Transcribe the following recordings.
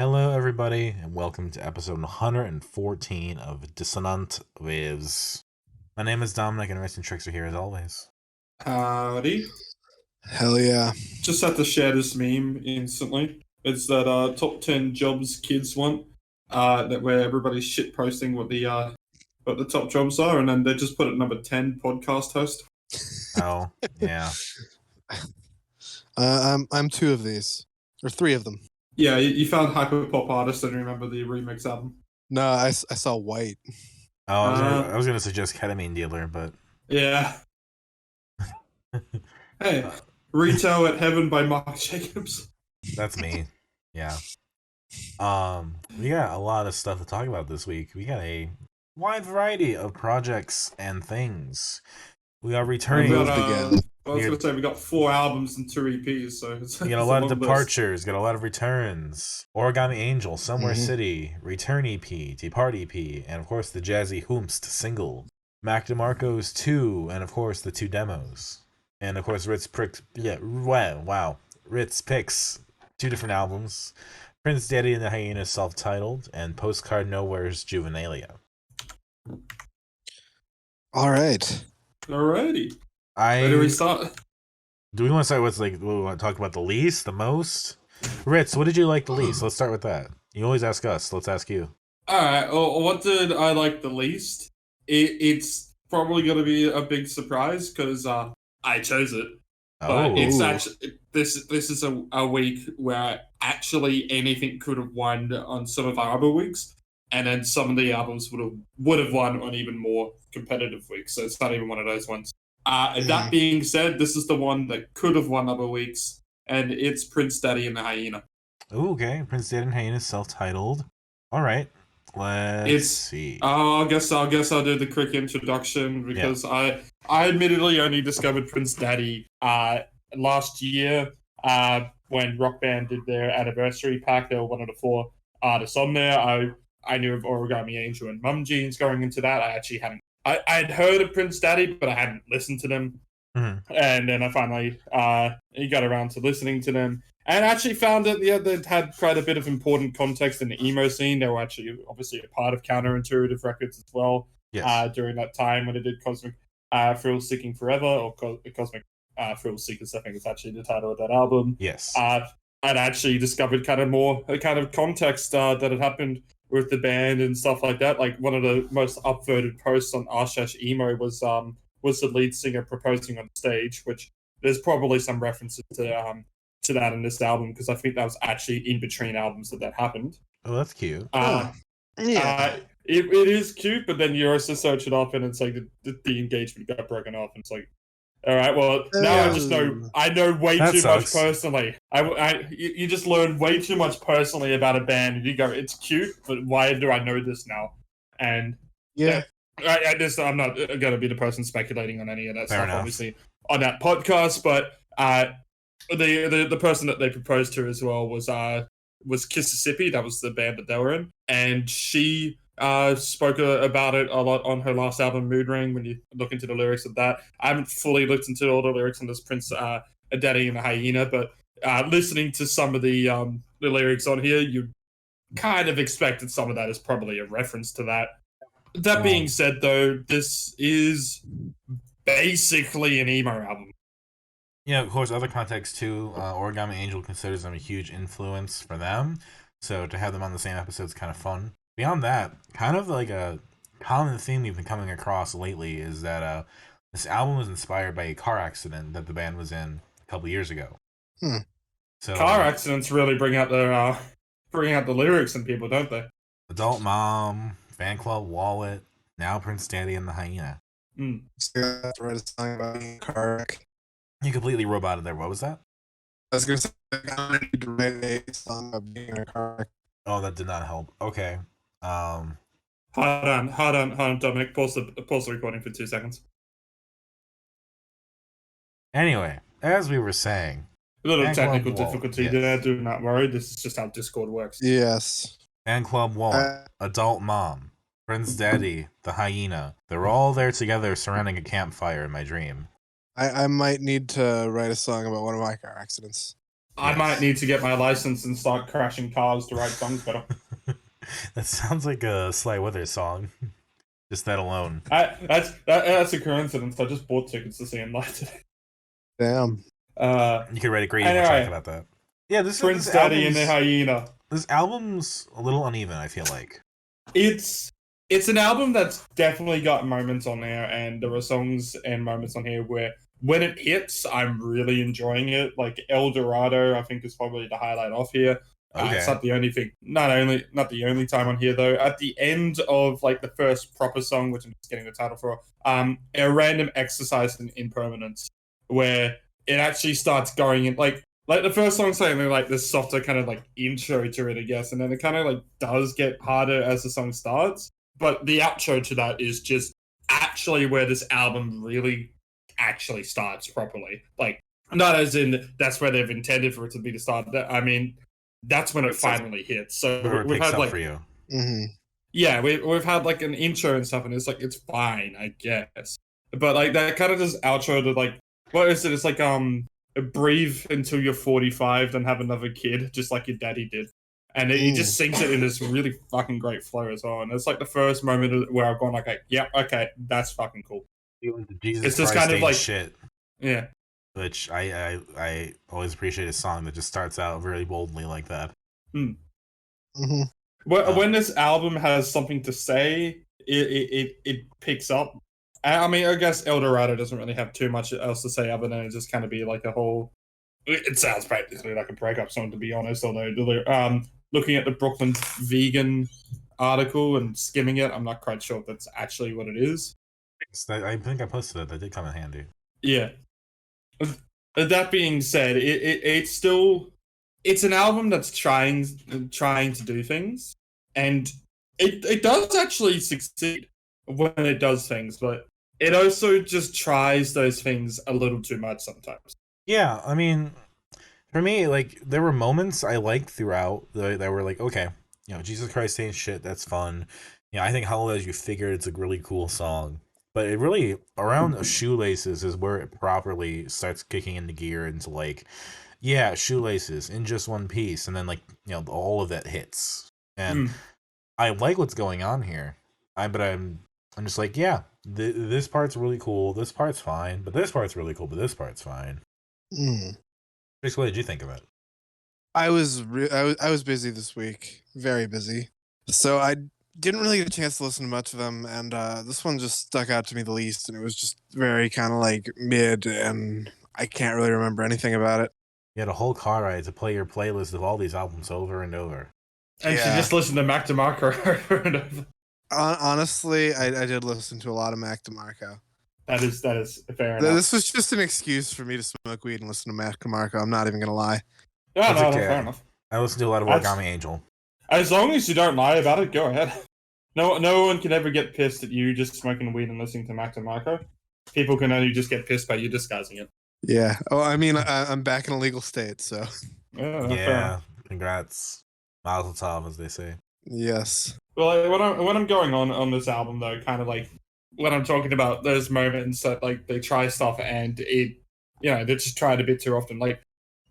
Hello, everybody, and welcome to episode 114 of Dissonant Waves. My name is Dominic, and Ritz and Tricks are here as always. Howdy. Hell yeah. Just had to share this meme instantly. It's that top 10 jobs kids want, that where everybody's shit posting what the top jobs are, and then they just put it number 10, podcast host. Oh, yeah. I'm two of these, or three of them. Yeah, you found hyperpop artist and remember the remix album. No, I saw White. Oh, I was gonna suggest ketamine dealer, but Yeah. Hey, Retail at Heaven by Mark Jacobs. that's me. Yeah. We got a lot of stuff to talk about this week. We got a wide variety of projects and things. We are returning. I was going to say, we got 4 albums and 2 EPs, so we got a lot of departures, got a lot of returns. Origami Angel, Somewhere City, Return EP, Depart EP, and of course the Jazzy Whomst single. Mac DeMarco's 2, and of course the 2 demos. And of course Ritz picks, Ritz picks 2 different albums. Prince Daddy The Hyena self-titled, and Postcard Nowhere's Juvenilia. Alrighty. Where do we start? Do we want to start with, we want to talk about the least, the most? Ritz, what did you like the least? Let's start with that. You always ask us. Let's ask you. Alright, well, what did I like the least? It's probably going to be a big surprise because I chose it. But it's actually this is a week where actually anything could have won on some of our other weeks, and then some of the albums would have won on even more competitive weeks. So it's not even one of those ones. That being said, this is the one that could have won other weeks, and it's Prince Daddy and the Hyena. Okay, Prince Daddy and Hyena self-titled. All right, let's see. I guess I'll do the quick introduction because I admittedly only discovered Prince Daddy last year when Rock Band did their anniversary pack. They were one of the 4 artists on there. I knew of Origami Angel and Mum Jeans going into that. I actually hadn't. I'd heard of Prince Daddy, but I hadn't listened to them. And then I finally got around to listening to them, and actually found that they had quite a bit of important context in the emo scene. They were actually obviously a part of Counterintuitive Records as well. Yes. During that time when they did Cosmic Thrill Seeking Forever, or Cosmic Thrill Seekers, I think is actually the title of that album. Yes. I'd actually discovered kind of context that had happened with the band and stuff like that. Like one of the most upvoted posts on r/emo was the lead singer proposing on stage, which there's probably some references to that in this album, because I think that was actually in between albums that happened. Oh, that's cute. It is cute, but then you also search it up and it's like the engagement got broken off, and it's like, all right, well, now I know way too much personally. You just learn way too much personally about a band, and you go, it's cute, but why do I know this now? And I'm not going to be the person speculating on any of that stuff, obviously, on that podcast, but the person that they proposed to as well was Kississippi. That was the band that they were in, and she spoke about it a lot on her last album, Mood Ring. When you look into the lyrics of that, I haven't fully looked into all the lyrics on this Prince Daddy and the Hyena, but listening to some of the lyrics on here, you kind of expected some of that is probably a reference to that. That being said, though, this is basically an emo album. Yeah, of course, other context too. Origami Angel considers them a huge influence for them, so to have them on the same episode is kind of fun. Beyond that, kind of like a common theme we've been coming across lately is that this album was inspired by a car accident that the band was in a couple years ago. So car accidents really bring out the lyrics in people, don't they? Adult Mom, Fan Club Wallet, now Prince Daddy and the Hyena. So you have to write a song about being a car wreck. You completely roboted there. What was that? I was going to say, I need to write a song about being a car wreck. Oh, that did not help. Okay. Hold on, Dominic. Pause the recording for 2 seconds. Anyway, as we were saying, a little technical difficulty there. Do not worry. This is just how Discord works. Yes. Fan Club Wallet, Adult Mom, Prince Daddy, the Hyena. They're all there together surrounding a campfire in my dream. I might need to write a song about one of my car accidents. I might need to get my license and start crashing cars to write songs better. That sounds like a Sly Withers song. Just that alone. That's a coincidence. I just bought tickets to see him live today. Damn. You could write a great track about that. Yeah, Prince Daddy and the Hyena. This album's a little uneven, I feel like. It's an album that's definitely got moments on there, and there are songs and moments on here where when it hits, I'm really enjoying it. Like El Dorado, I think is probably the highlight off here. Okay. It's not the only thing. Not the only time on here though. At the end of like the first proper song, which I'm just getting the title for, a random exercise in impermanence, where it actually starts going in like the first song's saying like this softer kind of like intro to it, I guess, and then it kind of like does get harder as the song starts. But the outro to that is just actually where this album really actually starts properly. Like, not as in that's where they've intended for it to be the start. I mean, that's when it finally hits. So we've had like, for you. Mm-hmm. Yeah, we've had like an intro and stuff, and it's like it's fine, I guess. But like that kind of just outro to like, what is it? It's like breathe until you're 45, then have another kid, just like your daddy did. And he just sings it in this really fucking great flow as well. And it's like the first moment where I've gone like, yeah, okay, that's fucking cool. Jesus it's just kind of like shit. Yeah. Which I always appreciate a song that just starts out very boldly like that. Mm-hmm. When this album has something to say, it picks up. I mean, I guess El Dorado doesn't really have too much else to say other than it just kind of be like a whole. It sounds practically like a breakup song, to be honest. Although, looking at the Brooklyn Vegan article and skimming it, I'm not quite sure if that's actually what it is. I think I posted it. That did come in handy. Yeah. That being said, it's an album that's trying to do things, and it does actually succeed when it does things, but it also just tries those things a little too much sometimes. Yeah, I mean, for me, like, there were moments I liked throughout that were like, okay, Jesus Christ Ain't Shit, that's fun. I think How As You Figured, it's a really cool song. But it really, around Shoelaces is where it properly starts kicking into gear into like, yeah, Shoelaces in just one piece. And then like, all of that hits. And I like what's going on here. But I'm just like, yeah, this part's really cool. This part's fine. But this part's really cool. But this part's fine. Chris, what did you think of it? I was busy this week, very busy. So I didn't really get a chance to listen to much of them, and this one just stuck out to me the least, and it was just very kind of like mid, and I can't really remember anything about it. You had a whole car ride to play your playlist of all these albums over and over. And she just listened to Mac DeMarco over and over. Honestly, I did listen to a lot of Mac DeMarco. That is fair enough. This was just an excuse for me to smoke weed and listen to Mac DeMarco. I'm not even going to lie. No, fair enough. I listened to a lot of Origami Angel. As long as you don't lie about it, go ahead. No one can ever get pissed at you just smoking weed and listening to Mac DeMarco. People can only just get pissed by you disguising it. Yeah. Oh, I mean, I'm back in a legal state, so. Yeah. Congrats. Mazel tov, as they say. Yes. Well, when I'm going on this album, though, kind of like when I'm talking about those moments that like they try stuff and it, they just try it a bit too often. Like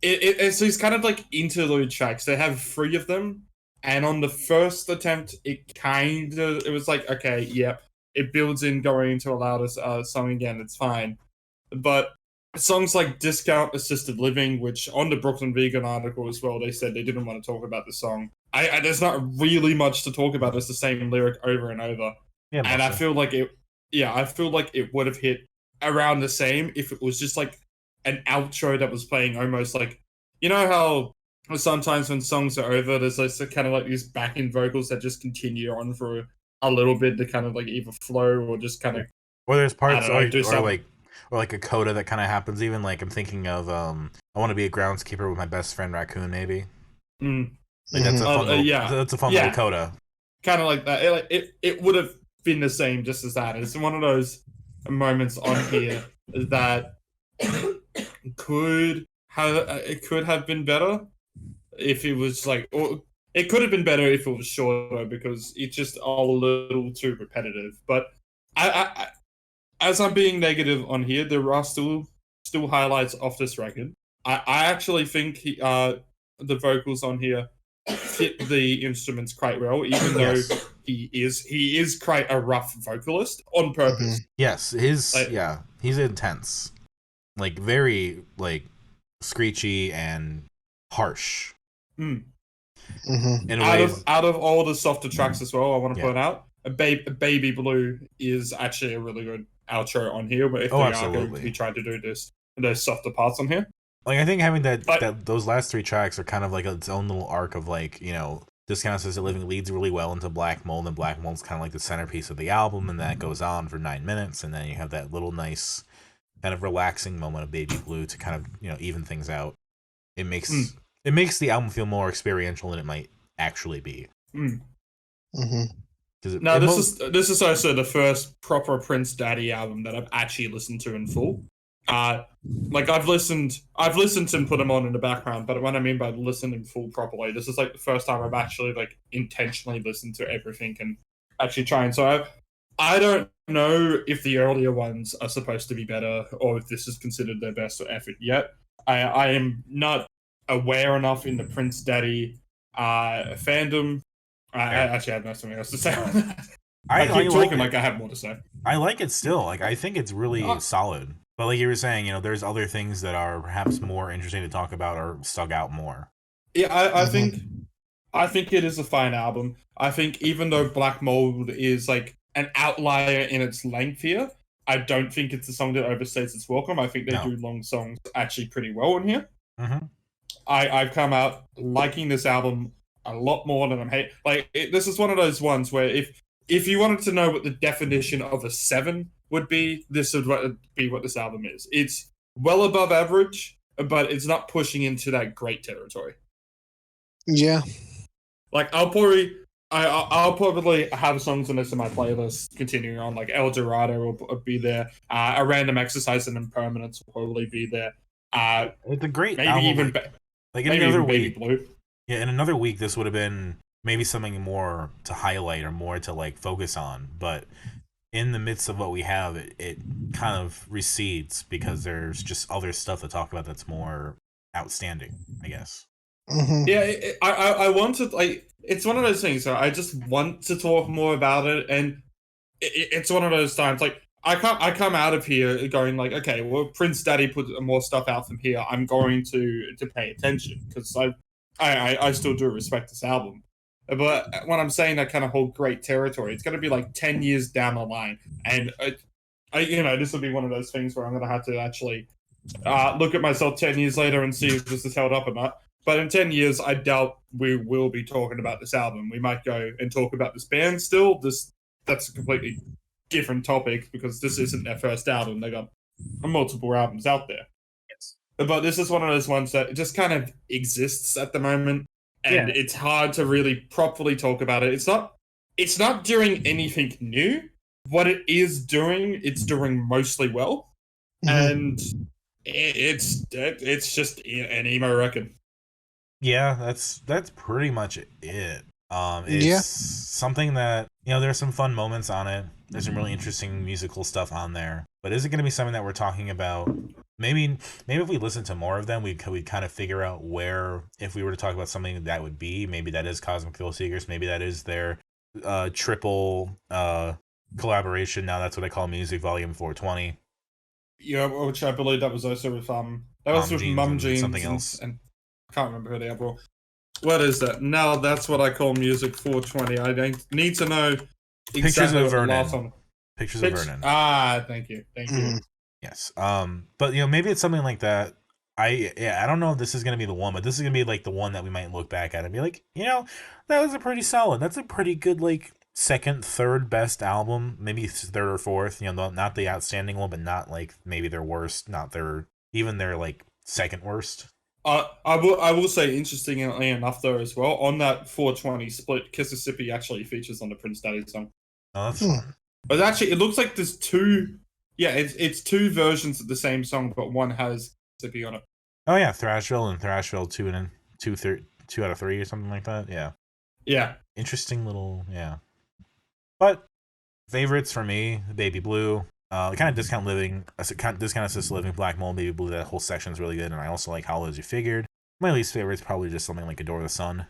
it's these kind of like interlude tracks. They have 3 of them. And on the first attempt, it was like, okay, yep, it builds in going into a louder song again, it's fine. But songs like Discount Assisted Living, which on the Brooklyn Vegan article as well, they said they didn't want to talk about the song. There's not really much to talk about. It's the same lyric over and over. Yeah, and I feel like it would have hit around the same if it was just like an outro that was playing almost like, how sometimes when songs are over, there's kind of like these backing vocals that just continue on for a little bit to kind of like either flow or just kind of. Or there's parts or like a coda that kind of happens. Even like I'm thinking of I Want to Be a Groundskeeper with My Best Friend Raccoon, maybe. Like that's a fun that's a fun little coda. Kind of like that. It would have been the same just as that. It's one of those moments on here that could have been better. If it was like, or it could have been better if it was shorter because it's just a little too repetitive. But as I'm being negative on here, there are still highlights off this record. I actually think the vocals on here fit the instruments quite well, even though he is quite a rough vocalist on purpose. Yes, he's intense, like very like screechy and harsh. Out of all the softer tracks as well, I want to point out Baby Blue is actually a really good outro on here. But if they are going to be trying to do those softer parts on here, like I think having that those last 3 tracks are kind of like its own little arc of like, you know, Discount Says Living leads really well into Black Mold, and Black Mold's kind of like the centerpiece of the album, and that goes on for 9 minutes, and then you have that little nice kind of relaxing moment of Baby Blue to kind of, you know, even things out. It makes the album feel more experiential than it might actually be. Now this is also the first proper Prince Daddy album that I've actually listened to in full. Like I've listened and put them on in the background, but what I mean by listen in full properly, this is like the first time I've actually like intentionally listened to everything and actually trying. So I don't know if the earlier ones are supposed to be better or if this is considered their best effort yet. I am not aware enough in the Prince Daddy fandom. I actually have something else to say. I keep talking like I have more to say. I like it still. Like I think it's really solid. But like you were saying, you know, there's other things that are perhaps more interesting to talk about or stuck out more. Yeah, I think it is a fine album. I think even though Black Mold is like an outlier in its length here, I don't think it's a song that overstays its welcome. I think they do long songs actually pretty well in here. I've come out liking this album a lot more than I'm hating. Like this is one of those ones where if you wanted to know what the definition of a 7 would be, this would be what this album is. It's well above average, but it's not pushing into that great territory. Yeah. Like I'll probably have songs on this in my playlist continuing on. Like El Dorado will be there. A Random Exercise in Impermanence will probably be there. It's a great maybe album. even like in another week. Baby Blue. Yeah, in another week, this would have been maybe something more to highlight or more to like focus on. But in the midst of what we have, it kind of recedes because there's just other stuff to talk about that's more outstanding, I guess. Yeah, I want to, like, it's one of those things. So I just want to talk more about it, and it's one of those times. Like I come out of here going like, okay, well, Prince Daddy put more stuff out from here. I'm going to pay attention because I still do respect this album. But when I'm saying that kind of whole great territory, it's going to be like 10 years down the line. And, this will be one of those things where I'm going to have to actually look at myself 10 years later and see if this is held up or not. But in 10 years, I doubt we will be talking about this album. We might go and talk about this band still. That's a completely different topic because this isn't their first album. They got multiple albums out there. Yes. But this is one of those ones that just kind of exists at the moment. And it's hard to really properly talk about it. It's not doing anything new. What it is doing, it's doing mostly well. And it's just an emo record. Yeah, that's pretty much it. It's something that, there's some fun moments on it. There's some really interesting musical stuff on there. But is it going to be something that we're talking about? Maybe if we listen to more of them, we'd kind of figure out where, if we were to talk about something that would be, maybe that is Cosmic Thrill Seekers, maybe that is their triple collaboration. Now that's what I call Music Volume 420. Yeah, which I believe that was also with Mum Jeans something else. And I can't remember who they are. What is that? Now that's what I call Music 420. I need to know exactly Pictures of Vernon. Thank you. Yes. But maybe it's something like that. I don't know if this is gonna be the one, but this is gonna be like the one that we might look back at and be like, that was a pretty solid. That's a pretty good like second, third best album, maybe third or fourth. Not the outstanding one, but not like maybe their worst, not their like second worst. I will say, interestingly enough, though, as well, on that 420 split, Mississippi actually features on the Prince Daddy song. Oh, that's fun. But actually, it looks like there's two. Yeah, it's two versions of the same song, but one has Mississippi on it. Oh yeah, Thrashville and Thrashville 2 out of 3 or something like that. Yeah. Yeah. Interesting little But favorites for me, Baby Blue. Kind of discount living, kind of discount assisted living, black mold, baby blue. That whole section is really good, and I also like Hollow As You Figured. My least favorite is probably just something like Adore the Sun.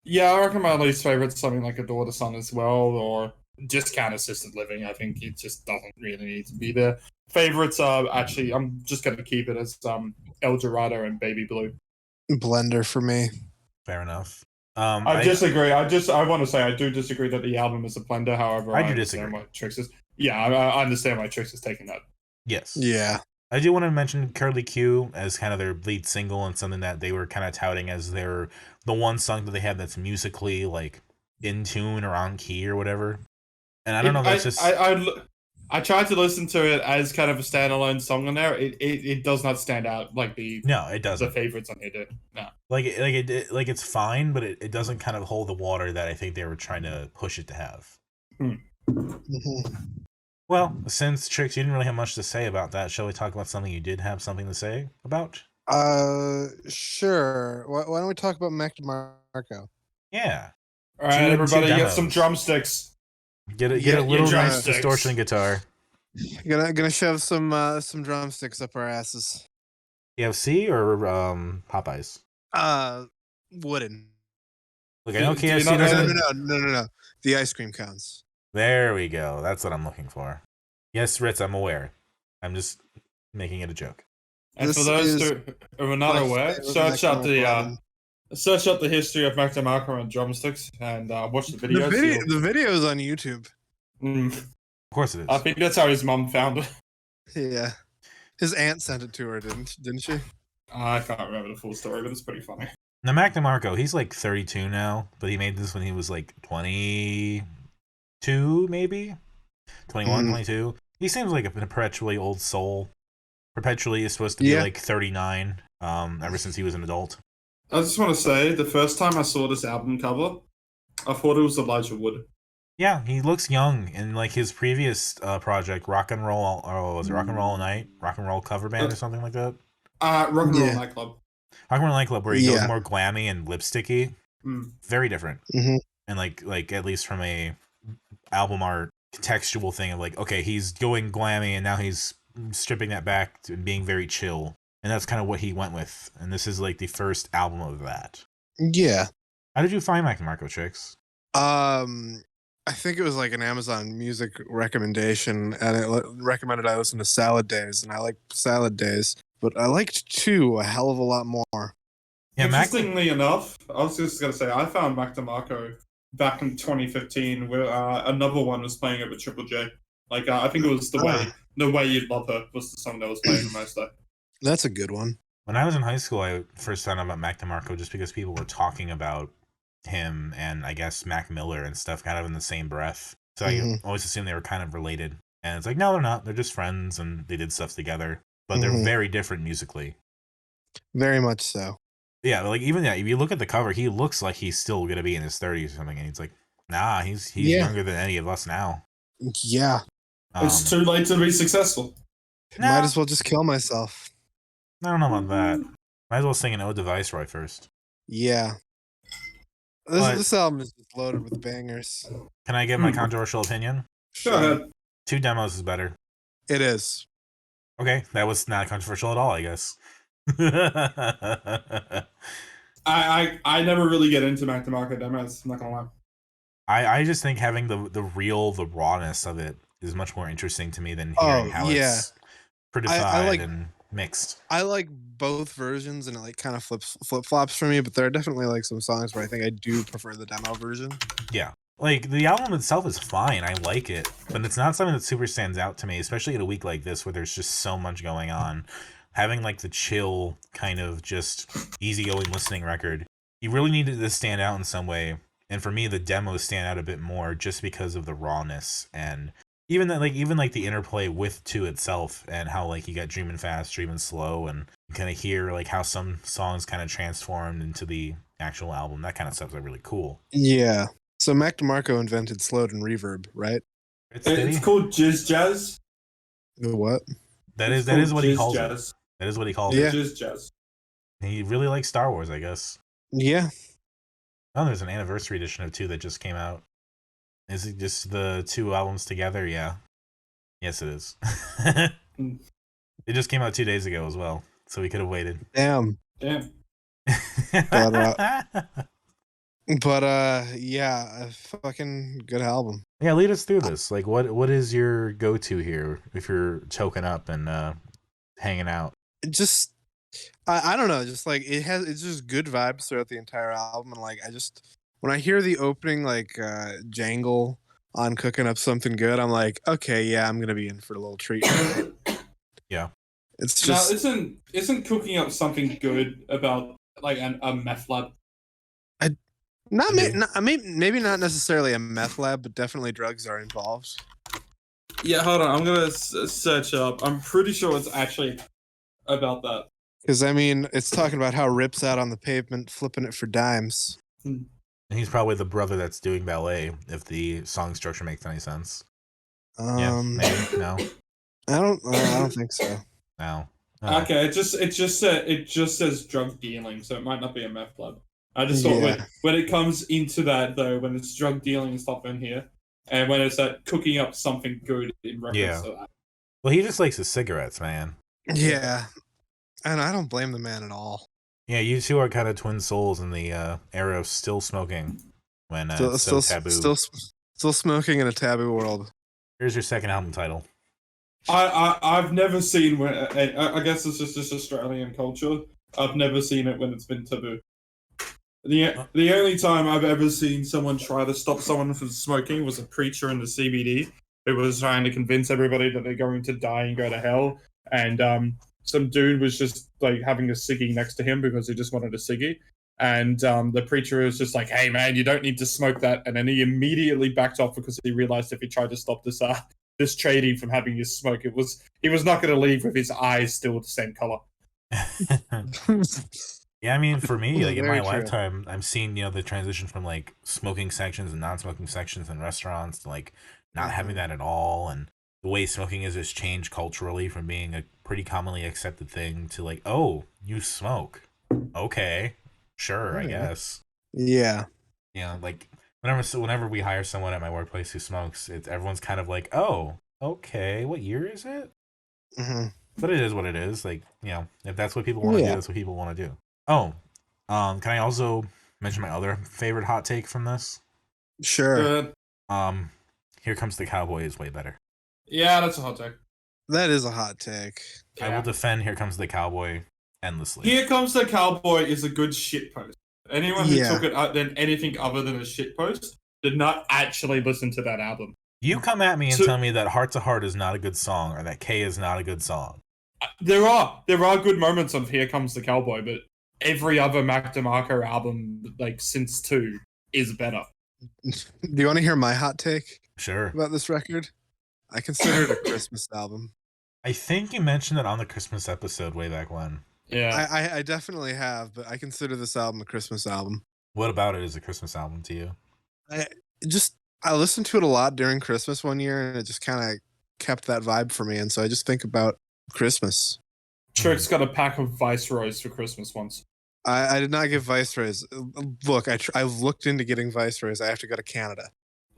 Yeah, I reckon my least favorite is something like Adore the Sun as well, or Discount Assisted Living. I think it just doesn't really need to be there. Favorites are actually, I'm just going to keep it as El Dorado and Baby Blue. Blender for me. Fair enough. I disagree. I want to say I do disagree that the album is a blender. However, I do disagree. Why Trix is. Yeah, I understand why Trix is taking that. Yes. Yeah. I do want to mention Curly Q as kind of their lead single and something that they were kind of touting as the one song that they have that's musically like in tune or on key or whatever. And I don't know. That's just I tried to listen to it as kind of a standalone song on there. It does not stand out like it doesn't. The favorites on here do. No. Like it's fine, but it doesn't kind of hold the water that I think they were trying to push it to have. Well, since Trix, you didn't really have much to say about that, shall we talk about something you did have something to say about? Sure. Why don't we talk about Mac DeMarco? Yeah. All right, everybody, get some drumsticks. Get a little nice distortion guitar. Gonna shove some drumsticks up our asses. KFC or Popeyes? Wooden. Look, I know KFC doesn't. No. The ice cream cones. There we go. That's what I'm looking for. Yes, Ritz, I'm aware. I'm just making it a joke. And for those who are not aware, search up the history of Mac DeMarco and drumsticks and watch the videos. The video is on YouTube. Of course it is. I think that's how his mom found it. Yeah. His aunt sent it to her, didn't she? I can't remember the full story, but it's pretty funny. Now, Mac DeMarco, he's like 32 now, but he made this when he was like 22, maybe? 21, 22. He seems like a perpetually old soul. Perpetually is supposed to be like 39, ever since he was an adult. I just want to say, the first time I saw this album cover, I thought it was Elijah Wood. Yeah, he looks young. In like his previous project, Rock and Roll, or was it Rock and Roll Night? Rock and Roll Cover Band or something like that? Rock and Roll Nightclub. Rock and Roll Nightclub, where he goes more glammy and lipsticky. Very different. And like at least from a album art contextual thing of like, okay, he's going glammy and now he's stripping that back to being very chill. And that's kind of what he went with. And this is like the first album of that. Yeah. How did you find Mac DeMarco, Trix? I think it was like an Amazon Music recommendation, and it recommended I listen to Salad Days, and I like Salad Days, but I liked 2 a hell of a lot more. Yeah, interestingly enough, I was just going to say, I found Mac DeMarco back in 2015, where another one was playing it with Triple J. Like, I think it was The Way You'd Love Her was the song that was playing the most there. That's a good one. When I was in high school, I first found out about Mac DeMarco just because people were talking about him and I guess Mac Miller and stuff kind of in the same breath. So I always assumed they were kind of related. And it's like, no, they're not. They're just friends and they did stuff together. But they're very different musically. Very much so. Yeah, like even if you look at the cover, he looks like he's still going to be in his 30s or something. And he's like, nah, he's younger than any of us now. Yeah. It's too late to be successful. Might as well just kill myself. I don't know about that. Might as well sing an Ode to Viceroy first. Yeah. This album is just loaded with bangers. Can I give my controversial opinion? Go ahead. 2 demos is better. It is. Okay, that was not controversial at all, I guess. I never really get into Mac DeMarco demos, I'm not gonna lie. I just think having the rawness of it is much more interesting to me than hearing how it's produced and mixed. I like both versions, and it like kind of flip flops for me. But there are definitely like some songs where I think I do prefer the demo version. Yeah, like the album itself is fine. I like it, but it's not something that super stands out to me, especially in a week like this where there's just so much going on. Having like the chill kind of just easygoing listening record, you really needed to stand out in some way. And for me, the demos stand out a bit more just because of the rawness and even the interplay with 2 itself and how like you got Dreamin' Fast, Dreamin' Slow, and you kind of hear like how some songs kind of transformed into the actual album. That kind of stuff's like really cool. Yeah. So Mac DeMarco invented slowed and reverb, right? It's called Jizz Jazz. The what? That is what he calls it. That is what he calls it. Jizz Jazz. He really likes Star Wars, I guess. Yeah. Oh, there's an anniversary edition of 2 that just came out. Is it just the 2 albums together? Yeah. Yes, it is. It just came out 2 days ago as well, so we could have waited. Damn. But yeah, a fucking good album. Yeah, lead us through this. Like, what is your go-to here if you're choking up and hanging out? It just, I don't know, just like it's just good vibes throughout the entire album, and like when I hear the opening like jangle on cooking up something good, I'm like, okay, yeah, I'm gonna be in for a little treat. Yeah, it's just now isn't cooking up something good about like a meth lab? Maybe not necessarily a meth lab, but definitely drugs are involved. Yeah, hold on, I'm gonna search up. I'm pretty sure it's actually about that. Because I mean, it's talking about how Rip's out on the pavement flipping it for dimes. And he's probably the brother that's doing ballet, if the song structure makes any sense. Yeah, maybe. No, I don't think so. No. Okay, it just says drug dealing, so it might not be a meth lab. I just thought when it comes into that though, when it's drug dealing and stuff in here, and when it's that cooking up something good in reference to that. Well, he just likes his cigarettes, man. Yeah, and I don't blame the man at all. Yeah, you two are kind of twin souls in the era of still smoking when it's so taboo. Still smoking in a taboo world. Here's your second album title. I've never seen when I guess it's just Australian culture. I've never seen it when it's been taboo. The only time I've ever seen someone try to stop someone from smoking was a preacher in the CBD who was trying to convince everybody that they're going to die and go to hell. And some dude was just like having a ciggy next to him because he just wanted a ciggy. And the preacher was just like, "Hey man, you don't need to smoke that." And then he immediately backed off because he realized if he tried to stop this tradie from having his smoke, he was not going to leave with his eyes still the same color. Yeah, I mean, for me, like in my lifetime, I'm seeing, the transition from like smoking sections and non-smoking sections in restaurants to like not having that at all, and the way smoking is just changed culturally from being a pretty commonly accepted thing to like, oh, you smoke, okay, sure, I guess. Yeah. Like whenever we hire someone at my workplace who smokes, everyone's kind of like, oh, okay, what year is it? Mm-hmm. But it is what it is. Like, if that's what people want to do, that's what people want to do. Oh, can I also mention my other favorite hot take from this? Sure. Here Comes the Cowboy is way better. Yeah, that's a hot take. That is a hot take. Yeah. I will defend Here Comes the Cowboy endlessly. Here Comes the Cowboy is a good shit post. Anyone who took it than anything other than a shit post did not actually listen to that album. You come at me and tell me that Heart to Heart is not a good song or that K is not a good song. There are good moments of Here Comes the Cowboy, but every other Mac DeMarco album, like since 2, is better. Do you want to hear my hot take? Sure. About this record? I consider it a Christmas album. I think you mentioned it on the Christmas episode way back when. Yeah. I definitely have, but I consider this album a Christmas album. What about it is a Christmas album to you? I listened to it a lot during Christmas one year, and it just kind of kept that vibe for me, and so I just think about Christmas. Trick's got a pack of Viceroys for Christmas once. I did not get Viceroys. Look, I've looked into getting Viceroys. I have to go to Canada.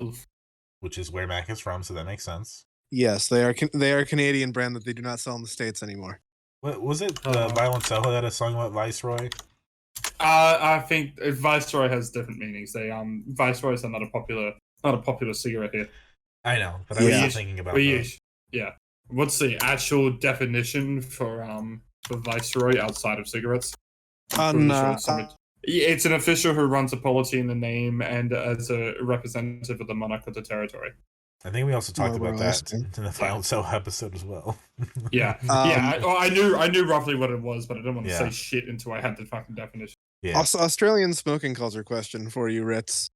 Oof. Which is where Mac is from, so that makes sense. Yes, they are a Canadian brand that they do not sell in the States anymore. What was it? Violent Soho that had a song about Viceroy? I think Viceroy has different meanings. Viceroys are not a popular cigarette here. I know, but I was thinking about that. Yeah. What's the actual definition for Viceroy outside of cigarettes? It's an official who runs a polity in the name and as a representative of the monarch of the territory. I think we also talked about that in the Violent Soho episode as well. Yeah. I knew roughly what it was, but I didn't want to say shit until I had the fucking definition. Yeah. Also, Australian smoking culture question for you, Ritz.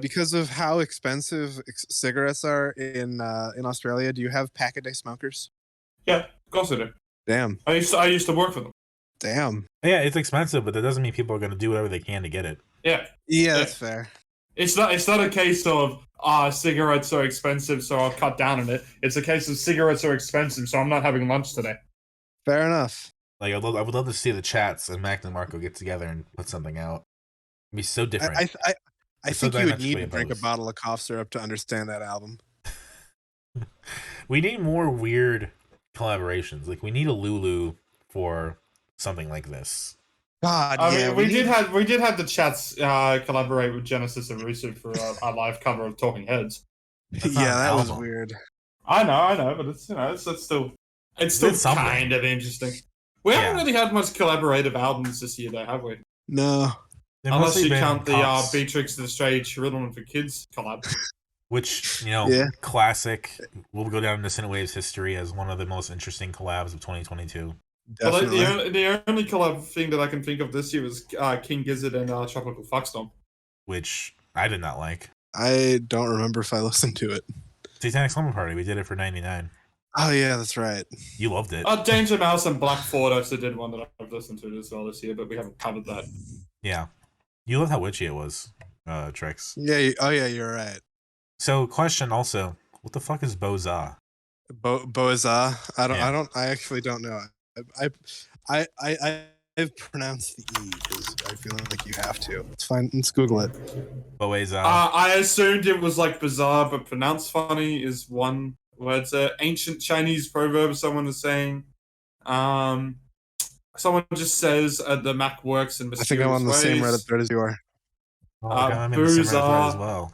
Because of how expensive cigarettes are in Australia, do you have pack-a-day smokers? Yeah, of course I do. Damn. I used to work for them. Damn. Yeah, it's expensive, but that doesn't mean people are going to do whatever they can to get it. Yeah. Yeah, that's fair. It's not a case of cigarettes are expensive, so I'll cut down on it. It's a case of cigarettes are expensive, so I'm not having lunch today. Fair enough. Like I would love to see the chats and Mac DeMarco get together and put something out. It'd be so different. I think you would need to drink a bottle of cough syrup to understand that album. We need more weird collaborations. Like we need a Lulu for something like this. God, I yeah, mean, we did have the chats collaborate with Genesis and Russo for a live cover of Talking Heads. Yeah, that was weird. I know, but it's still kind of interesting. We haven't really had much collaborative albums this year, though, have we? No. Unless you count the Beatrix the Stage Riddle for Kids collab. Which, classic. Will go down in Dissonant Waves history as one of the most interesting collabs of 2022. Definitely. Well, the only collab thing that I can think of this year was King Gizzard and Tropical Fuckstomp. Which I did not like. I don't remember if I listened to it. Satanic Slumber Party. We did it for 99. Oh, yeah, that's right. You loved it. Danger Mouse and Black Ford also did one that I've listened to as well this year, but we haven't covered that. Yeah. You loved how witchy it was, Trix. Yeah. Oh, yeah, you're right. So, question also. What the fuck is Boza? Boza? I actually don't know. I've pronounced the E because I feel like you have to. It's fine. Let's Google it. Boeza. I assumed it was like bizarre, but pronounced funny is one word. It's an ancient Chinese proverb. Someone is saying. Someone just says the Mac works in mysterious ways. I think I'm on the same Reddit thread as you are. I'm in the same Reddit thread as well.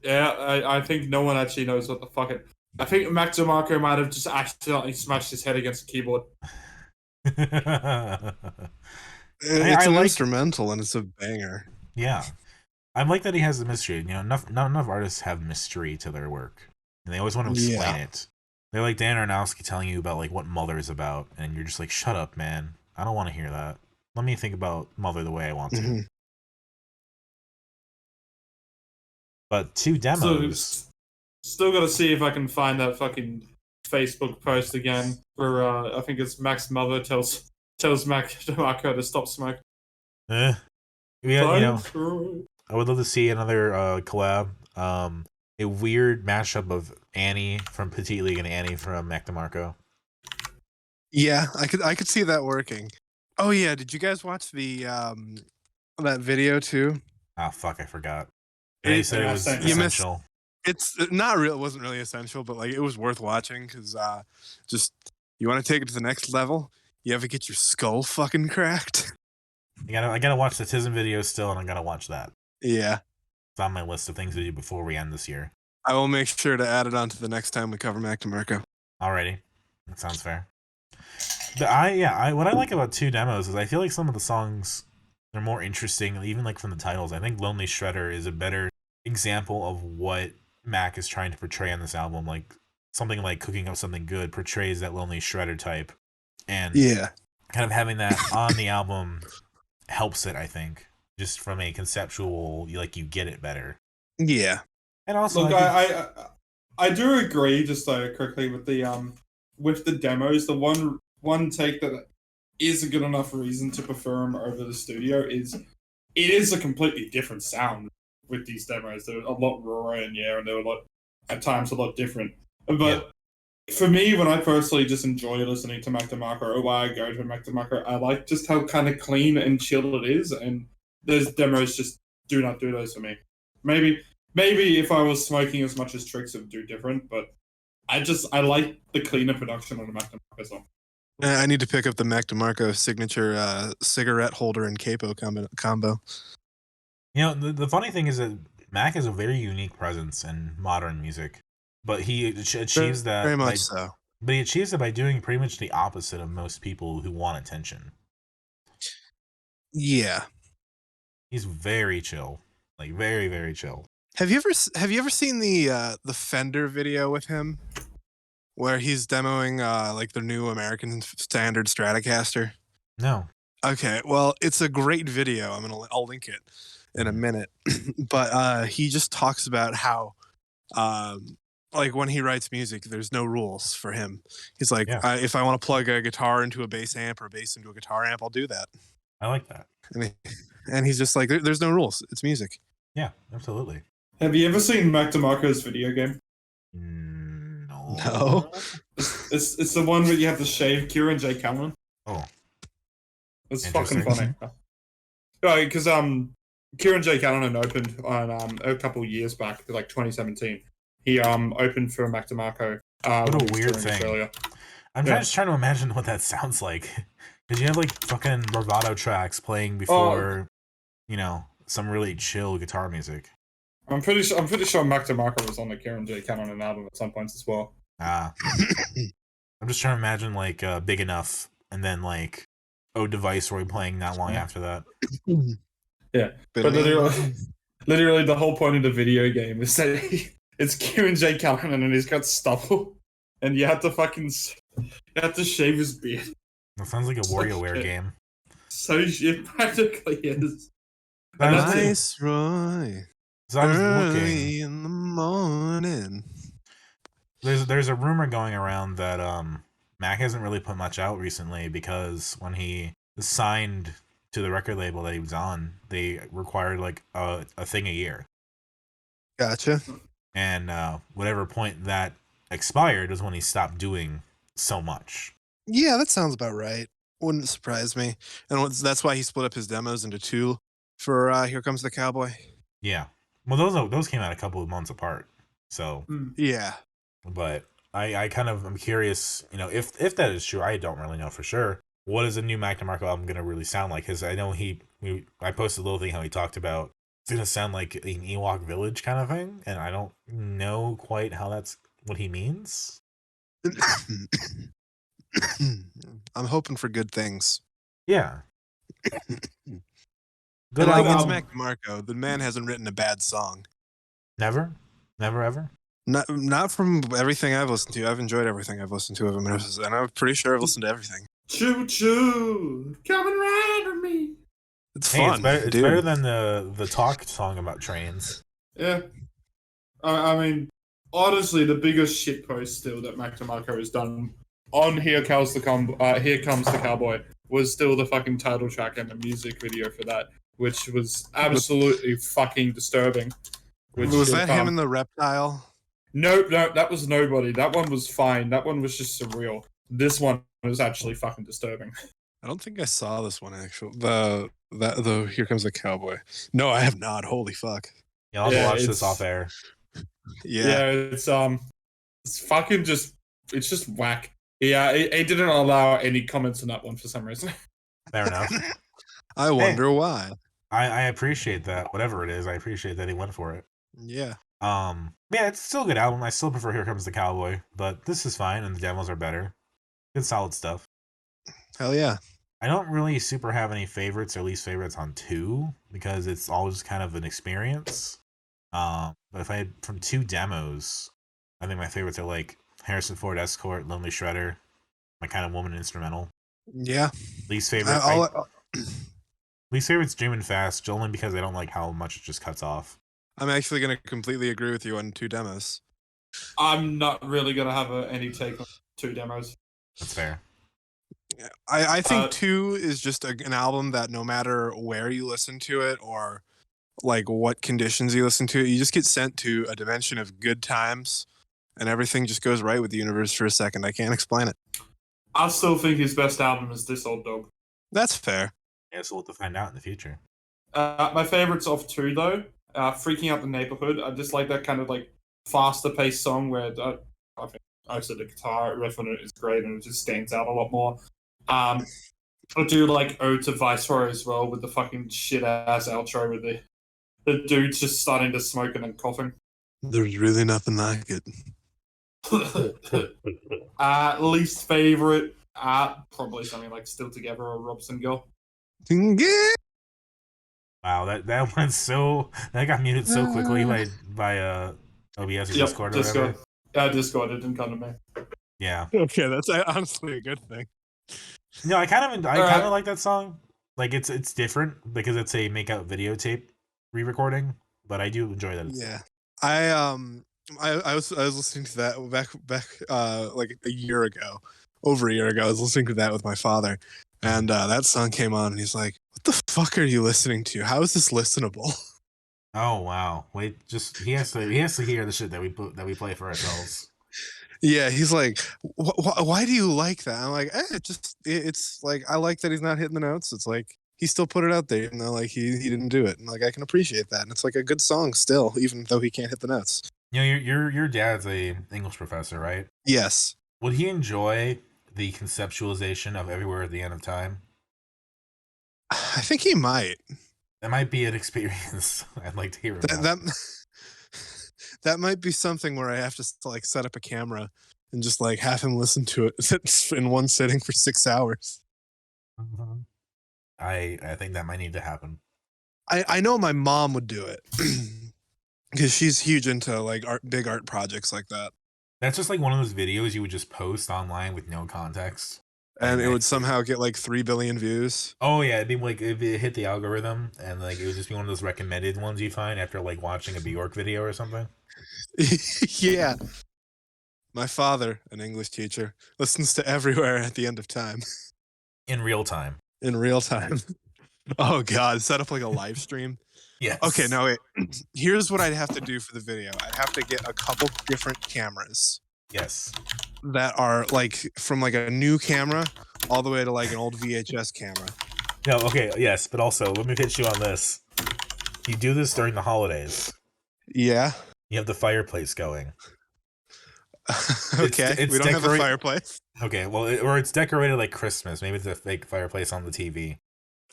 Yeah, I think no one actually knows what the fuck it. I think Mac DeMarco might have just accidentally smashed his head against the keyboard. It's an instrumental and it's a banger. Yeah, I like that he has the mystery. Not enough artists have mystery to their work, and they always want to explain it. They're like Dan Aronofsky telling you about like what Mother is about, and you're just like, shut up, man. I don't want to hear that. Let me think about Mother the way I want to. Mm-hmm. But 2 demos. Still got to see if I can find that fucking Facebook post again where I think it's Mac's mother tells Mac DeMarco to stop smoking. Yeah, I would love to see another collab. A weird mashup of Annie from Petite League and Annie from Mac DeMarco. Yeah, I could see that working. Oh yeah, did you guys watch the that video too? Oh fuck, I forgot. They said it was essential. It's not real. It wasn't really essential, but like it was worth watching because just you want to take it to the next level. You ever get your skull fucking cracked? I gotta watch the Tism video still, and I gotta watch that. Yeah, it's on my list of things to do before we end this year. I will make sure to add it on to the next time we cover Mac DeMarco. Alrighty, that sounds fair. But what I like about 2 demos is I feel like some of the songs are more interesting, even like from the titles. I think Lonely Shredder is a better example of what Mac is trying to portray on this album. Like something like Cooking Up Something Good portrays that Lonely Shredder type, and kind of having that on the album helps it, I think, just from a conceptual, you get it better. Yeah. And also, look, I do agree. Just quickly with the demos, the one take that is a good enough reason to prefer them over the studio is it is a completely different sound with these demos. They're a lot rawer and they're at times a lot different. But for me, when I personally just enjoy listening to Mac DeMarco, or why I go to Mac DeMarco, I like just how kind of clean and chill it is, and those demos just do not do those for me. Maybe if I was smoking as much as Trix, it would do different, but I like the cleaner production on the Mac DeMarco song. I need to pick up the Mac DeMarco signature cigarette holder and capo combo. The funny thing is that Mac has a very unique presence in modern music, but he achieves that very much so. But he achieves it by doing pretty much the opposite of most people who want attention. Yeah, he's very chill, like very, very chill. Have you ever seen the Fender video with him, where he's demoing like the new American Standard Stratocaster? No. Okay, well, it's a great video. I'll link it in a minute. But he just talks about how like when he writes music, there's no rules for him. He's like, if I want to plug a guitar into a bass amp or a bass into a guitar amp, I'll do that. I like that. And he's just like, there's no rules. It's music. Yeah, absolutely. Have you ever seen Mac DeMarco's video game? No. It's the one where you have to shave Kira and Jay Cameron. Oh. It's fucking funny. Because Kieran J. Callanan opened on a couple years back, like 2017. He opened for Mac DeMarco What a weird thing. I'm just trying to imagine what that sounds like. Because you have like fucking bravado tracks playing before, you know, some really chill guitar music. I'm pretty sure Mac DeMarco was on the Kieran J. Callanan album at some points as well. I'm just trying to imagine like Big Enough and then like Oh Device were playing not long after that. Yeah, but literally the whole point of the video game is that it's Kieran J. Callanan and he's got stubble, and you have to shave his beard. That sounds like a WarioWare game. So it practically is. Nice, Roy. So I was looking in the morning. There's a rumor going around that Mac hasn't really put much out recently because when he was signed to the record label that he was on, they required like a thing a year. Gotcha. And whatever point that expired is when he stopped doing so much. Yeah, that sounds about right. Wouldn't surprise me. And that's why he split up his demos into two for Here Comes the Cowboy. Yeah. Well, those came out a couple of months apart. So yeah. But I kind of am curious, you know, if that is true. I don't really know for sure. What is a new Mac DeMarco album going to really sound like? Because I know I posted a little thing how he talked about it's going to sound like an Ewok Village kind of thing, and I don't know quite how that's what he means. I'm hoping for good things. Yeah. Good album. It's Mac DeMarco. The man hasn't written a bad song. Never ever. Not from everything I've listened to. I've enjoyed everything I've listened to of him, and I'm pretty sure I've listened to everything. Choo choo, coming right at me. It's fun. It's better than the talk song about trains. Yeah. I mean, honestly, the biggest shitpost still that Mac DeMarco has done on Here Comes the Cowboy was still the fucking title track and the music video for that, which was absolutely fucking disturbing. Was that him in the reptile? Nope, that was nobody. That one was fine. That one was just surreal. This one was actually fucking disturbing. I don't think I saw this one actually. The Here Comes the Cowboy. No, I have not. Holy fuck. Yeah, I'll watch this off air. Yeah, it's fucking it's just whack. Yeah, he didn't allow any comments on that one for some reason. Fair enough. I wonder why. I appreciate that. Whatever it is, I appreciate that he went for it. Yeah. Yeah, it's still a good album. I still prefer Here Comes the Cowboy, but this is fine, and the demos are better. Good, solid stuff. Hell yeah. I don't really super have any favorites or least favorites on 2 because it's all just kind of an experience. But if I had from 2 demos, I think my favorites are like Harrison Ford Escort, Lonely Shredder, My Kind of Woman instrumental. Yeah. Least favorite. Least favorite's Dreamin' Fast, only because I don't like how much it just cuts off. I'm actually going to completely agree with you on 2 demos. I'm not really going to have any take on 2 demos. That's fair. I think 2 is just an album that no matter where you listen to it or like what conditions you listen to it, you just get sent to a dimension of good times and everything just goes right with the universe for a second. I can't explain it. I still think his best album is This Old Dog. That's fair. Yeah, so we'll have to find out in the future. My favorites of 2 though, Freaking Out the Neighborhood. I just like that kind of like faster paced song where I think also the guitar riff on it is great and it just stands out a lot more. I do like Ode to Viceroy as well with the fucking shit ass outro with the dude just starting to smoke and then coughing. There's really nothing like it. Least favorite, probably something like Still Together or Robson Girl. Wow, that got muted so quickly by OBS or Discord or whatever. Yeah, Discord. It didn't come to me. Yeah. Okay, that's honestly a good thing. No, I kind of like that song. Like it's different because it's a makeout videotape re-recording, but I do enjoy that. Yeah, I was listening to that back like a year ago, over a year ago. I was listening to that with my father, and that song came on, and he's like, "What the fuck are you listening to? How is this listenable?" Oh wow! Wait, just he has to hear the shit that we play for ourselves. Yeah, he's like, why do you like that? I'm like, it's like I like that he's not hitting the notes. It's like he still put it out there, even though like he didn't do it, and like I can appreciate that. And it's like a good song still, even though he can't hit the notes. You know, your dad's a English professor, right? Yes. Would he enjoy the conceptualization of Everywhere at the End of Time? I think he might. That might be an experience I'd like to hear about. That might be something where I have to like set up a camera and just like have him listen to it in one sitting for 6 hours. Mm-hmm. I think that might need to happen. I know my mom would do it because she's huge into like big art projects like that. That's just like one of those videos you would just post online with no context. And it would somehow get like 3 billion views. Oh yeah, it'd be like if it hit the algorithm, and like it would just be one of those recommended ones you find after like watching a Bjork video or something. Yeah. My father, an English teacher, listens to Everywhere at the End of Time. In real time. In real time. Oh God, set up like a live stream. Yes. Okay, no wait. Here's what I'd have to do for the video. I'd have to get a couple different cameras. Yes. That are like from like a new camera all the way to like an old VHS camera. No, okay, yes, but also let me pitch you on this. You do this during the holidays. Yeah. You have the fireplace going. Okay, we don't have a fireplace. Okay, well, or it's decorated like Christmas. Maybe it's a fake fireplace on the TV.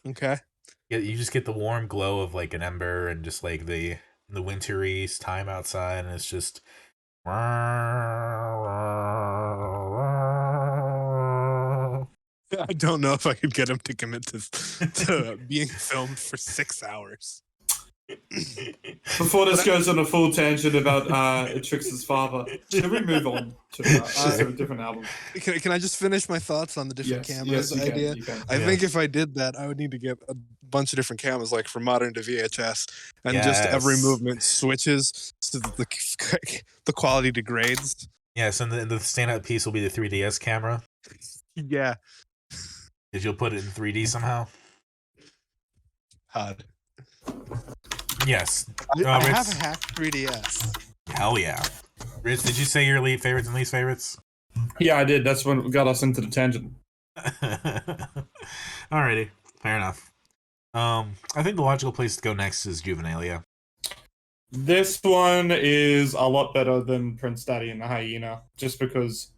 Okay. You just get the warm glow of like an ember and just like the wintry time outside, and it's just. I don't know if I could get him to commit to being filmed for 6 hours. Before this goes on a full tangent about Trix's father, should we move on to a different album? Can I just finish my thoughts on the different cameras idea? You can. I think if I did that, I would need to get a bunch of different cameras, like from modern to VHS, and just every movement switches so that the quality degrades. Yes, and the standout piece will be the 3DS camera. Yeah. Did you put it in 3D somehow? Hard. Yes. I have a hack 3DS. Hell yeah. Ritz, did you say your favorites and least favorites? Yeah, I did. That's what got us into the tangent. Alrighty. Fair enough. I think the logical place to go next is Juvenilia. This one is a lot better than Prince Daddy and the Hyena, just because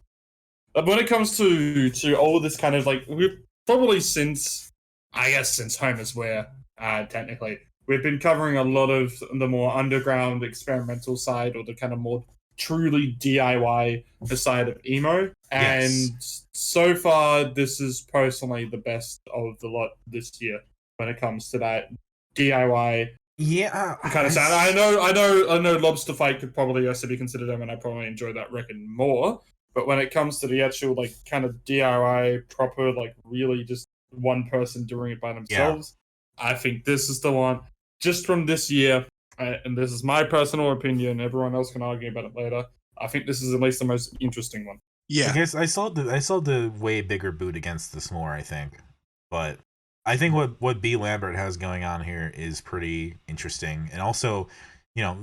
when it comes to all this kind of like, we've probably since Home is Where, technically, we've been covering a lot of the more underground experimental side, or the kind of more truly DIY side of emo. And so far, this is personally the best of the lot this year when it comes to that DIY. Yeah, kind of sound. I know Lobster Fight could probably also be considered them, and I probably enjoy that record more. But when it comes to the actual like kind of DIY proper, like really just one person doing it by themselves, I think this is the one. Just from this year, and this is my personal opinion. Everyone else can argue about it later. I think this is at least the most interesting one. Yeah, I guess I saw the way bigger boot against this more. I think, but. I think what B. Lambert has going on here is pretty interesting. And also,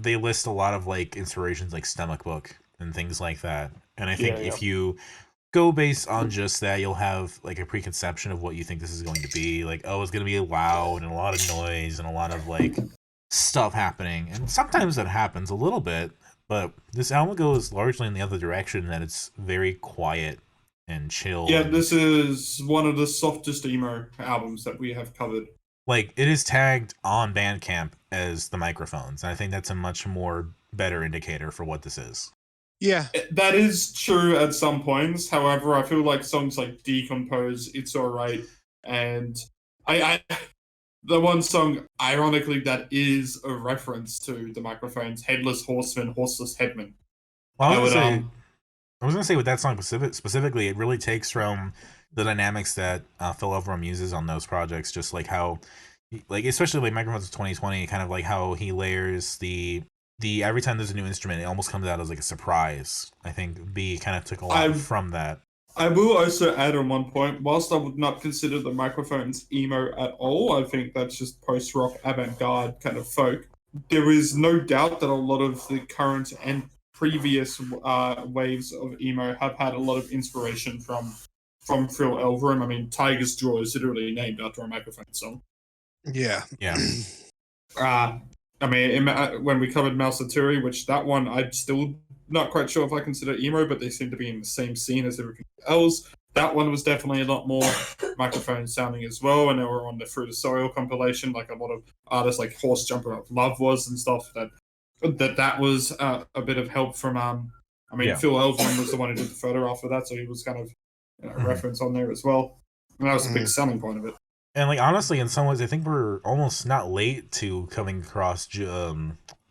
they list a lot of like inspirations like Stomach Book and things like that. And I think if you go based on just that, you'll have like a preconception of what you think this is going to be. Like, oh, it's going to be loud and a lot of noise and a lot of like stuff happening. And sometimes that happens a little bit, but this album goes largely in the other direction, that it's very quiet and chill. Yeah, this is one of the softest emo albums that we have covered. Like, it is tagged on Bandcamp as The Microphones, and I think that's a much more better indicator for what this is. Yeah. That is true at some points. However, I feel like songs like Decompose, It's Alright, and I the one song, ironically, that is a reference to The Microphones, Headless Horseman, Horseless Headman. Well, I was going to say with that song specifically, it really takes from the dynamics that Phil Elverum uses on those projects, just like how, like especially like Microphones of 2020, kind of like how he layers the every time there's a new instrument, it almost comes out as like a surprise. I think B kind of took a lot from that. I will also add on one point, whilst I would not consider the Microphones emo at all, I think that's just post-rock avant-garde kind of folk. There is no doubt that a lot of the current and previous waves of emo have had a lot of inspiration from Phil Elverum. I mean, Tiger's Jaw is literally named after a Microphone song. Yeah. Yeah. I mean, when we covered Malsaturi, which that one I'm still not quite sure if I consider emo, but they seem to be in the same scene as everything else. That one was definitely a lot more microphone sounding as well, and they were on the Through the Soil compilation, like a lot of artists like Horse Jumper of Love was and stuff. That was a bit of help from Phil Elveman was the one who did the photo after that, so he was kind of a reference on there as well. And that was a big selling point of it. And like honestly, in some ways, I think we're almost not late to coming across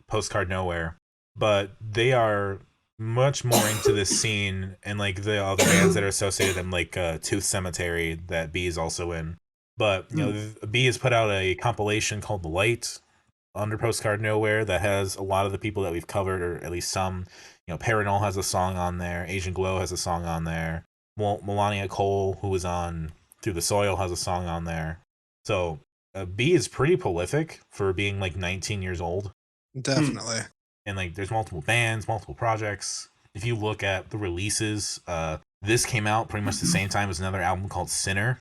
Postcard Nowhere, but they are much more into this scene and like the other bands that are associated with them, like Tooth Cemetery that B is also in. But you know, B has put out a compilation called The Light under Postcard Nowhere that has a lot of the people that we've covered, or at least some. You know, Paranol has a song on there. Asian Glow has a song on there. Melania Cole, who was on Through the Soil, has a song on there. So B is pretty prolific for being like 19 years old. Definitely. And like there's multiple bands, multiple projects. If you look at the releases, this came out pretty much the same time as another album called Sinner.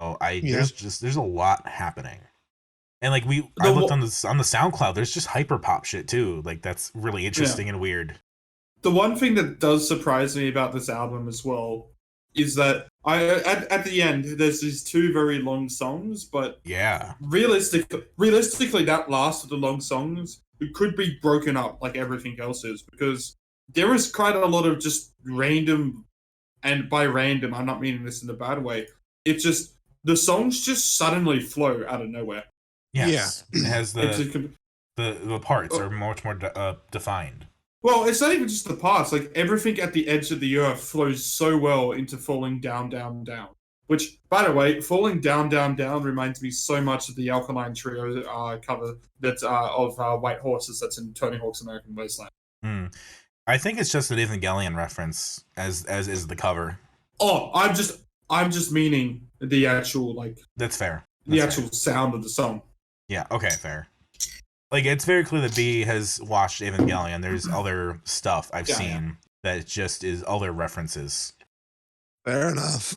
Oh, there's a lot happening. And like I looked on the SoundCloud, there's just hyper pop shit too. Like that's really interesting and weird. The one thing that does surprise me about this album as well is that at the end there's these two very long songs, but realistically that last of the long songs it could be broken up like everything else is, because there is quite a lot of just random, and by random I'm not meaning this in a bad way. It's just the songs just suddenly flow out of nowhere. Yes. Yeah. It has the parts are much more defined. Well, it's not even just the parts. Like, everything at the edge of the earth flows so well into Falling Down, Down, Down. Which, by the way, Falling Down, Down, Down reminds me so much of the Alkaline Trio cover that's of White Horses that's in Tony Hawk's American Wasteland. I think it's just an Evangelion reference, as is the cover. Oh, I'm just meaning the actual, like... That's fair. The actual sound of the song. Yeah, okay, fair. Like, it's very clear that B has watched Evangelion. There's other stuff I've seen that just is other references. Fair enough.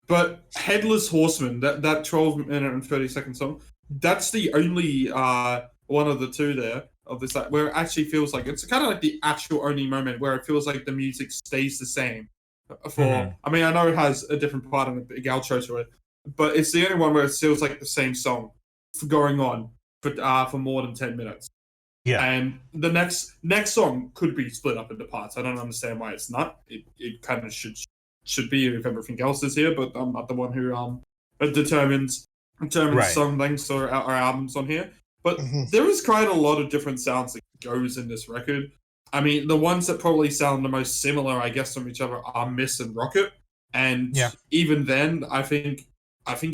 But Headless Horseman, that 12-minute and 30-second song, that's the only one of the two there of this, where it actually feels like it's kind of like the actual only moment where it feels like the music stays the same. I mean, I know it has a different part and a big outro to it, but it's the only one where it feels like the same song going on for more than 10 minutes. Yeah. And the next song could be split up into parts. I don't understand why it's not. It kind of should be if everything else is here, but I'm not the one who determines song lengths or albums on here. But there is quite a lot of different sounds that goes in this record. I mean, the ones that probably sound the most similar, I guess, from each other are Miss and Rocket. And even then, I think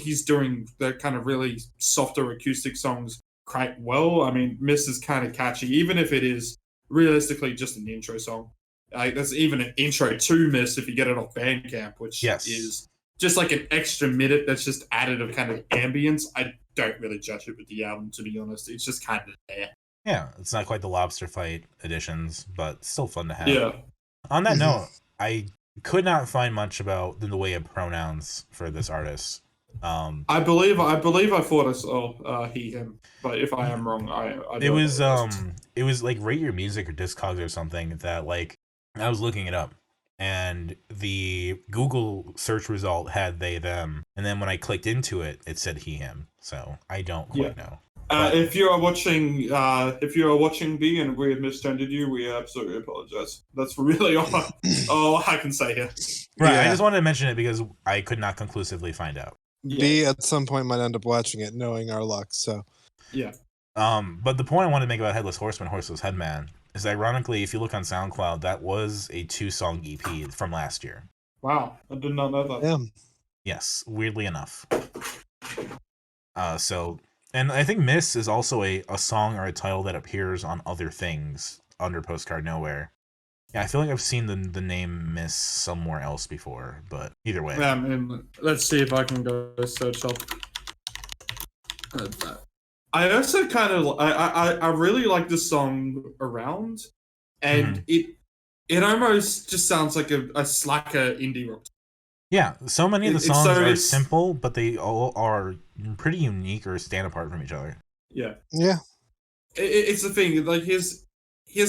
he's doing the kind of really softer acoustic songs quite well. I mean, Miss is kind of catchy, even if it is realistically just an intro song. There's even an intro to Miss if you get it off Bandcamp, which is just like an extra minute that's just added of kind of ambience. I don't really judge it with the album, to be honest. It's just kind of there. Yeah, it's not quite the Lobster Fight editions, but still fun to have. Yeah. On that note, I could not find much about the way of pronouns for this artist. I believe I thought I saw he, him, but if I am wrong, I it was like Rate Your Music or Discogs or something that, like, I was looking it up and the Google search result had they them, and then when I clicked into it, it said he him. So I don't quite know. If you are watching B and we have misgendered you, we absolutely apologize. That's really all I can say here. Right. Yeah. I just wanted to mention it because I could not conclusively find out. B at some point might end up watching it, knowing our luck. So yeah. But the point I wanted to make about Headless Horseman, Horseless Headman, is ironically, if you look on SoundCloud, that was a 2-song EP from last year. Wow, I did not know that. Yeah. Yes, weirdly enough. And I think Miss is also a song or a title that appears on other things under Postcard Nowhere. Yeah, I feel like I've seen the name Miss somewhere else before, but either way. Yeah, I mean, let's see if I can go search up. I also kind of I really like the song Around, and it almost just sounds like a slacker indie rock. Yeah, so many of the songs are simple, but they all are pretty unique or stand apart from each other. Yeah. Yeah. it's the thing. Like his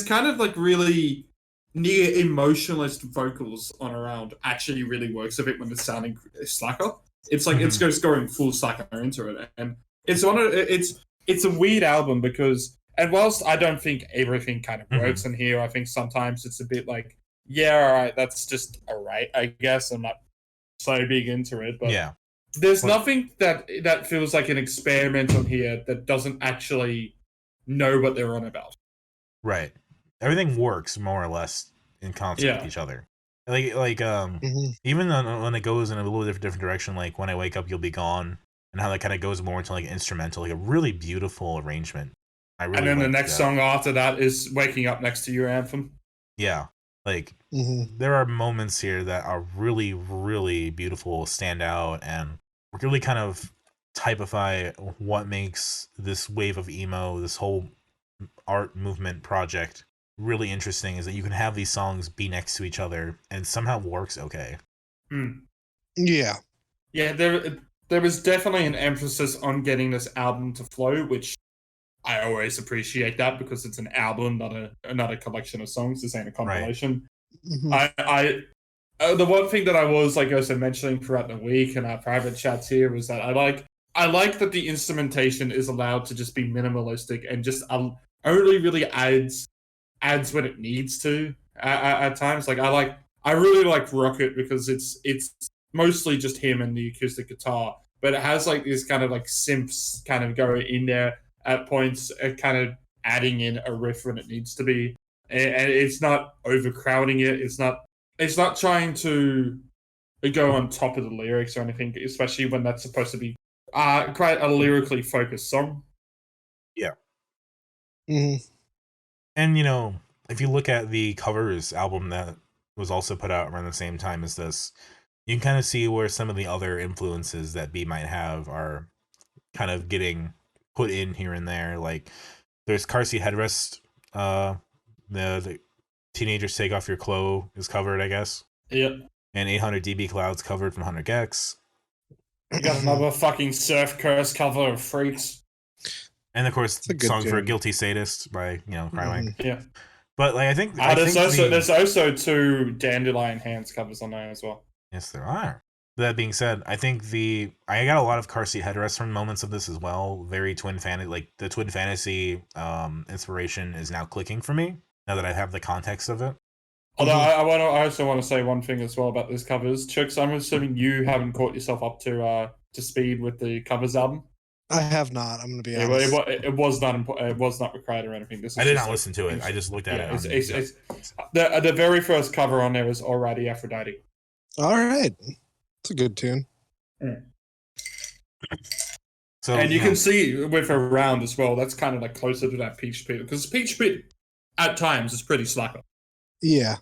kind of like really near emotionless vocals on Around actually really works a bit when it's sounding slacker. It's like it's just going full slacker into it, and it's a weird album because, and whilst I don't think everything kind of works in here, I think sometimes it's a bit like, yeah, all right, that's just all right, I guess. I'm not so big into it, but yeah, there's nothing that feels like an experiment on here that doesn't actually know what they're on about. Right. Everything works more or less in concert with each other. Like even when it goes in a little different direction, like When I Wake Up You'll Be Gone, and how that kind of goes more into like instrumental, like a really beautiful arrangement. And then the next song after that is Waking Up Next to Your anthem. Yeah. Like there are moments here that are really, really beautiful, stand out, and really kind of typify what makes this wave of emo, this whole art movement project really interesting, is that you can have these songs be next to each other and somehow works okay. Yeah. There was definitely an emphasis on getting this album to flow, which I always appreciate that because it's an album, not a collection of songs. This ain't a compilation. Right. The one thing that I was, like I was mentioning throughout the week in our private chats here was that I like that the instrumentation is allowed to just be minimalistic and just only really adds when it needs to at times. Like I really like Rocket because it's mostly just him and the acoustic guitar, but it has like this kind of like synths kind of go in there at points, kind of adding in a riff when it needs to be, and it's not overcrowding it. It's not trying to go on top of the lyrics or anything, especially when that's supposed to be quite a lyrically focused song. Yeah. And, you know, if you look at the Covers album that was also put out around the same time as this, you can kind of see where some of the other influences that B might have are kind of getting put in here and there. Like, there's Car Seat Headrest, the Teenagers Take Off Your Clothes is covered, I guess. Yep. And 800 dB Clouds covered from 100 Gex. You got another fucking Surf Curse cover of Freaks. And of course, Song for a Guilty Sadist by, Crywang. Yeah. But like I think there's also two Dandelion Hands covers on there as well. Yes, there are. That being said, I think I got a lot of Car Seat Headrest from moments of this as well. Very Twin Fantasy, like the Twin Fantasy inspiration is now clicking for me now that I have the context of it. Although I also want to say one thing as well about these covers, Chooks. I'm assuming you haven't caught yourself up to speed with the Covers album. I have not. I'm going to be honest. It was not required or anything. I did not listen to it. I just looked at it. The very first cover on there is Alrighty Aphrodite. All right. It's a good tune. Yeah. So, and you can see with Around as well, that's kind of like closer to that Peach Pit, because Peach Pit at times is pretty slacker. Yeah.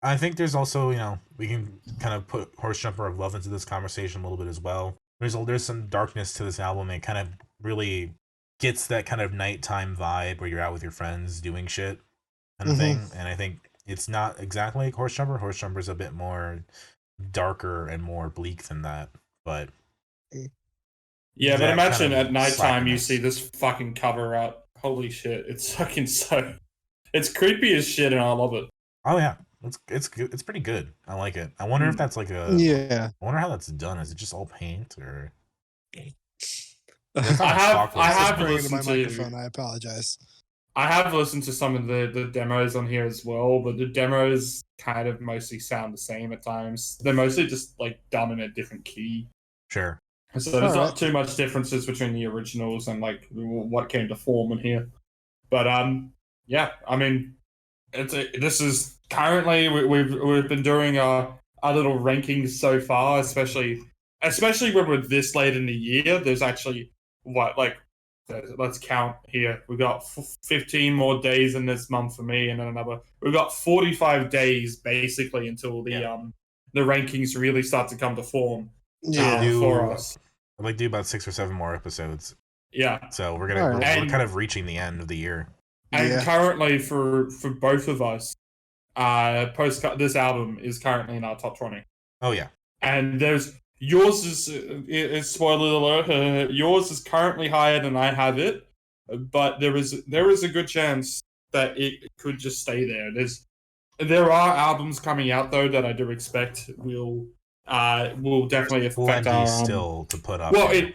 I think there's also, we can kind of put Horse Jumper of Love into this conversation a little bit as well. There's some darkness to this album. It kind of really gets that kind of nighttime vibe where you're out with your friends doing shit kind of thing. And I think it's not exactly like Horse Jumper. Horse Jumper is a bit more darker and more bleak than that. But yeah, but imagine at nighttime you see this fucking cover out. Holy shit! It's fucking it's creepy as shit, and I love it. Oh yeah. It's pretty good. I like it. I wonder if that's like I wonder how that's done. Is it just all paint or? I have listened to my microphone. I apologize. I have listened to some of the demos on here as well, but the demos kind of mostly sound the same at times. They're mostly just like done in a different key. Sure. So there's not too much differences between the originals and like what came to form in here. But yeah, I mean, this is. Currently, we've been doing our little rankings so far, especially when we're this late in the year. There's actually let's count here. We've got 15 more days in this month for me, and then we've got 45 days basically until the rankings really start to come to form. For us. I'd like to do about 6 or 7 more episodes. Yeah. So we're kind of reaching the end of the year. And currently, for both of us. This album is currently in our top 20. Oh yeah, and yours is spoiler alert. Yours is currently higher than I have it, but there is a good chance that it could just stay there. There are albums coming out though that I do expect will definitely affect our still to put up. Well, in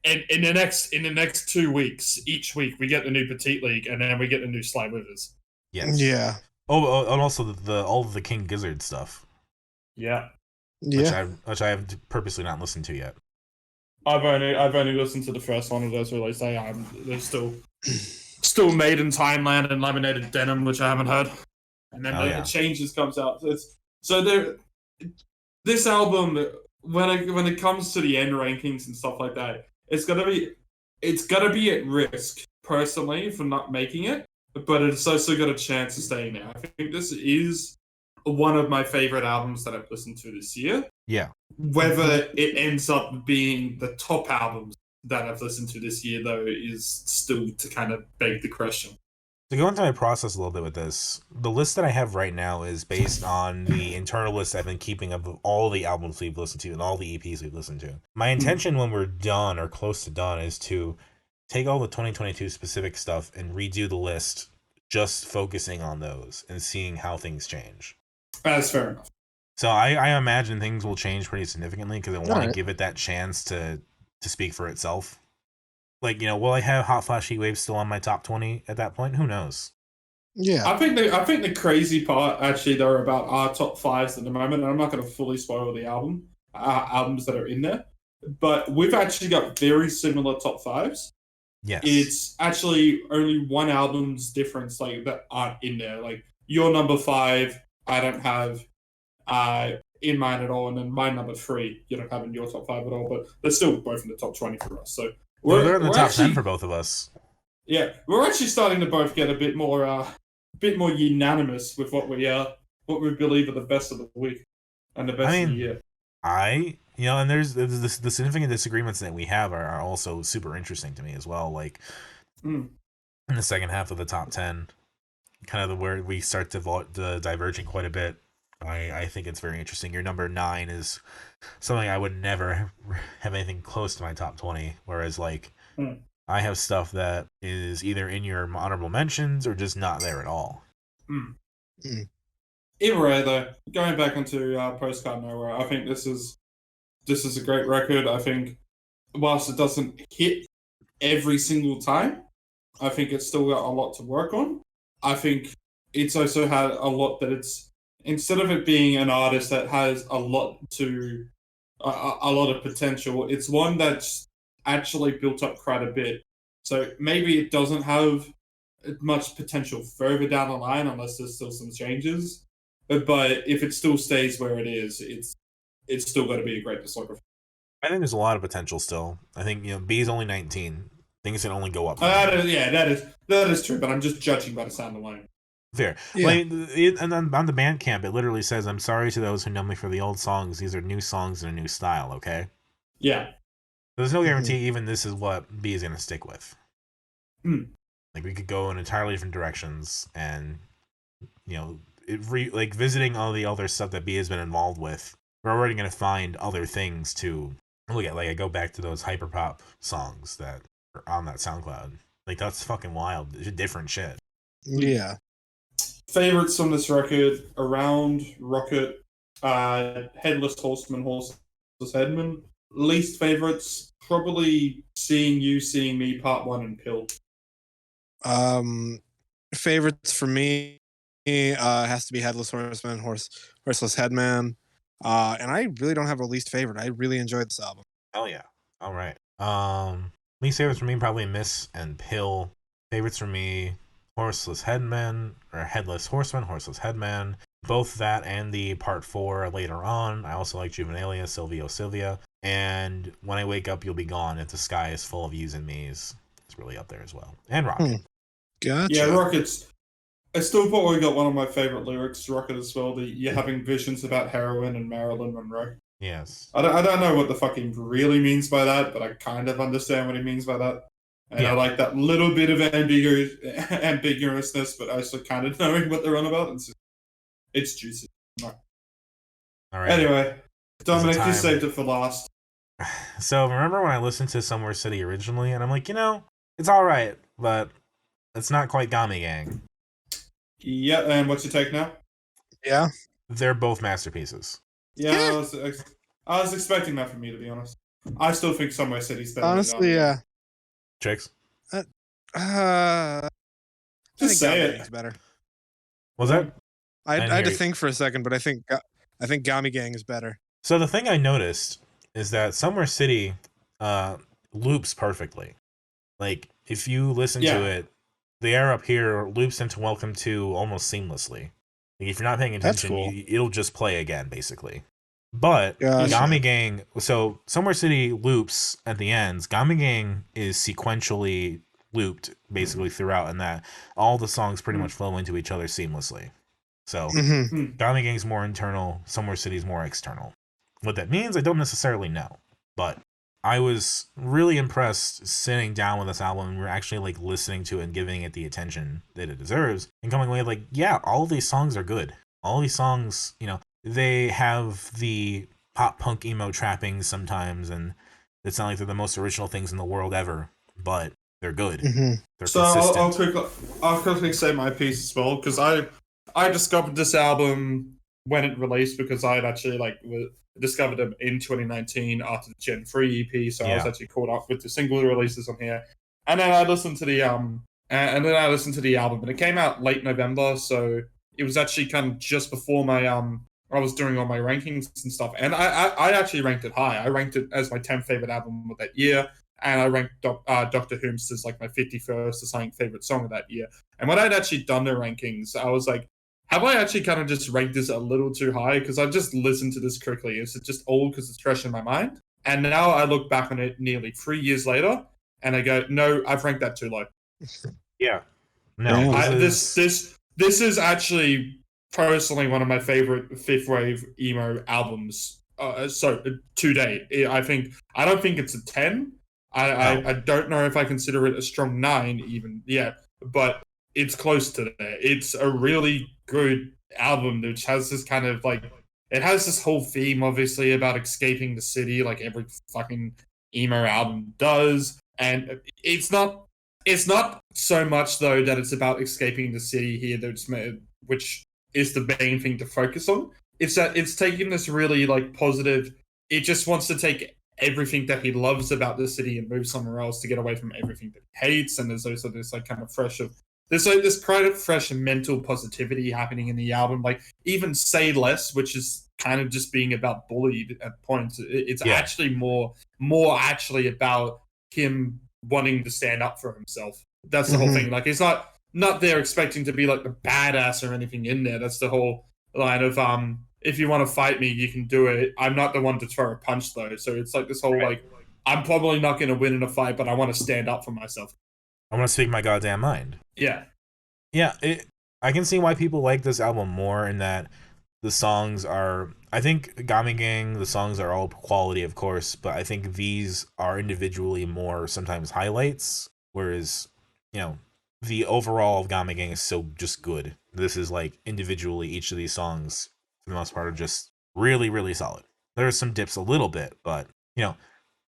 the next 2 weeks, each week we get the new Petite League, and then we get the new Sly Withers. Yes. Yeah. Oh, and also all of the King Gizzard stuff. Yeah. Which I have purposely not listened to yet. I've only listened to the first one of those released. They're still made in Thailand and laminated denim, which I haven't heard. And then the Changes comes out. This album, when it comes to the end rankings and stuff like that, it's gonna be at risk personally for not making it, but it's also got a chance of staying there. I think this is one of my favorite albums that I've listened to this year. Yeah. Whether it ends up being the top albums that I've listened to this year, though, is still to kind of beg the question. To go into my process a little bit with this, the list that I have right now is based on the internal list I've been keeping of all the albums we've listened to and all the EPs we've listened to. My intention when we're done or close to done is to take all the 2022 specific stuff and redo the list, just focusing on those and seeing how things change. That's fair enough. So I imagine things will change pretty significantly because I want to give it that chance to speak for itself. Like, will I have Hot Flash Heatwave still on my top 20 at that point? Who knows? Yeah. I think the crazy part, actually, though, about our top fives at the moment, and I'm not going to fully spoil the albums that are in there, but we've actually got very similar top fives. Yes. It's actually only one album's difference that aren't in there. Like, your number 5, I don't have in mine at all, and then my number 3, you don't have in your top 5 at all, but they're still both in the top 20 for us. So they're in the top 10 for both of us. Yeah, we're actually starting to both get a bit more unanimous with what we believe are the best of the week and the best of the year. And there's the significant disagreements that we have are also super interesting to me as well. Like in the second half of the top 10, kind of where we start diverging quite a bit. I think it's very interesting. Your number 9 is something I would never have anything close to my top 20. Whereas, I have stuff that is either in your honorable mentions or just not there at all. Either way, though, going back into Postcard Nowhere, I think this is a great record. I think whilst it doesn't hit every single time, I think it's still got a lot to work on. I think it's also had a lot that it's, instead of it being an artist that has a lot of potential, it's one that's actually built up quite a bit. So maybe it doesn't have much potential further down the line unless there's still some changes. But if it still stays where it is, it's still going to be a great discography. I think there's a lot of potential still. I think B is only 19. Things can only go up. That is true. But I'm just judging by the sound alone. Fair. Yeah. And then on the Bandcamp, it literally says, "I'm sorry to those who know me for the old songs. These are new songs and a new style." Okay. Yeah. There's no guarantee even this is what B is going to stick with. Like, we could go in entirely different directions, and visiting all the other stuff that B has been involved with, we're already going to find other things to look at. Like, I go back to those hyperpop songs that are on that SoundCloud. Like, that's fucking wild. It's different shit. Yeah. Favorites on this record: Around, Rocket, Headless Horseman, Horseless Headman. Least favorites, probably Seeing You, Seeing Me, Part 1, and Pill. Favorites for me has to be Headless Horseman, Horseless Headman. And I really don't have a least favorite. I really enjoyed this album. Hell yeah. All right. Least favorites for me, probably Miss and Pill. Favorites for me, Horseless Headman, or Headless Horseman, Horseless Headman. Both that and the Part 4 later on. I also like Juvenilia, Sylvia. And When I Wake Up, You'll Be Gone. If the Sky is Full of Yous and Me's, it's really up there as well. And Rocket. Gotcha. Yeah, Rocket's... I still probably got one of my favorite lyrics, Rocket, as well. You're having visions about heroin and Marilyn Monroe. Yes. I don't know what the fuck he really means by that, but I kind of understand what he means by that. And I like that little bit of ambiguousness, but also kind of knowing what they're on about. It's juicy. All right. Anyway, Dominic, you saved it for last. So remember when I listened to Somewhere City originally, and I'm like, it's all right, but it's not quite Gami Gang. Yeah, and what's your take now? Yeah. They're both masterpieces. Yeah, I was expecting that from you, to be honest. I still think Somewhere City's better. Honestly, yeah. Chicks? Just say it. Gang's better. Was that? I had to think for a second, but I think Gami Gang is better. So the thing I noticed is that Somewhere City loops perfectly. Like, if you listen to it, the air up here loops into Welcome To almost seamlessly. Like, if you're not paying attention, Cool. It'll just play again, basically. But Gotcha. Gami Gang, so Somewhere City loops at the ends. Gami Gang is sequentially looped basically throughout, and that all the songs pretty much flow into each other seamlessly. So Gami Gang's more internal, Somewhere City's more external. What that means, I don't necessarily know, but I was really impressed sitting down with this album and we're actually like listening to it and giving it the attention that it deserves and coming away like, yeah, all of these songs are good. All these songs, you know, they have the pop punk emo trappings sometimes, and it's not like they're the most original things in the world ever, but they're good. They're so consistent. I'll quickly say my piece as well, because I discovered this album when it released, because I had actually discovered them in 2019 after the Gen 3 EP, so I was actually caught up with the single releases on here. And then I listened to the album, and it came out late November, so it was actually kind of just before my I was doing all my rankings and stuff, and I actually ranked it high. I ranked it as my 10th favorite album of that year, and I ranked Dr. Whomst as like my 51st or something favorite song of that year. And when I'd actually done the rankings, I was like, have I actually kind of just ranked this a little too high? Because I just listened to this quickly. Is it just old because it's fresh in my mind? And now I look back on it nearly 3 years later, and I go, no, I've ranked that too low. Yeah. No. This is actually personally one of my favorite fifth wave emo albums. To date, I don't think it's a 10. I don't know if I consider it a strong 9 even. Yeah, but it's close to that. It's a really good album which has this kind of like, it has this whole theme obviously about escaping the city like every fucking emo album does, and it's not so much though that it's about escaping the city here, which is the main thing to focus on. It's that it's taking this really like positive, it just wants to take everything that he loves about the city and move somewhere else to get away from everything that he hates. And there's also this like kind of this kind of fresh mental positivity happening in the album. Like even Say Less, which is kind of just being about bullied at points, it's actually more actually about him wanting to stand up for himself. That's the whole thing. Like it's not there expecting to be like the badass or anything in there. That's the whole line of if you want to fight me, you can do it. I'm not the one to throw a punch though. So it's like this whole like, I'm probably not going to win in a fight, but I want to stand up for myself. I want to speak my goddamn mind. Yeah. Yeah, I can see why people like this album more in that the songs are, I think Gami Gang, the songs are all quality, of course, but I think these are individually more sometimes highlights, whereas, you know, the overall of Gami Gang is so just good. This is like individually, each of these songs, for the most part, are just really, really solid. There are some dips a little bit, but, you know,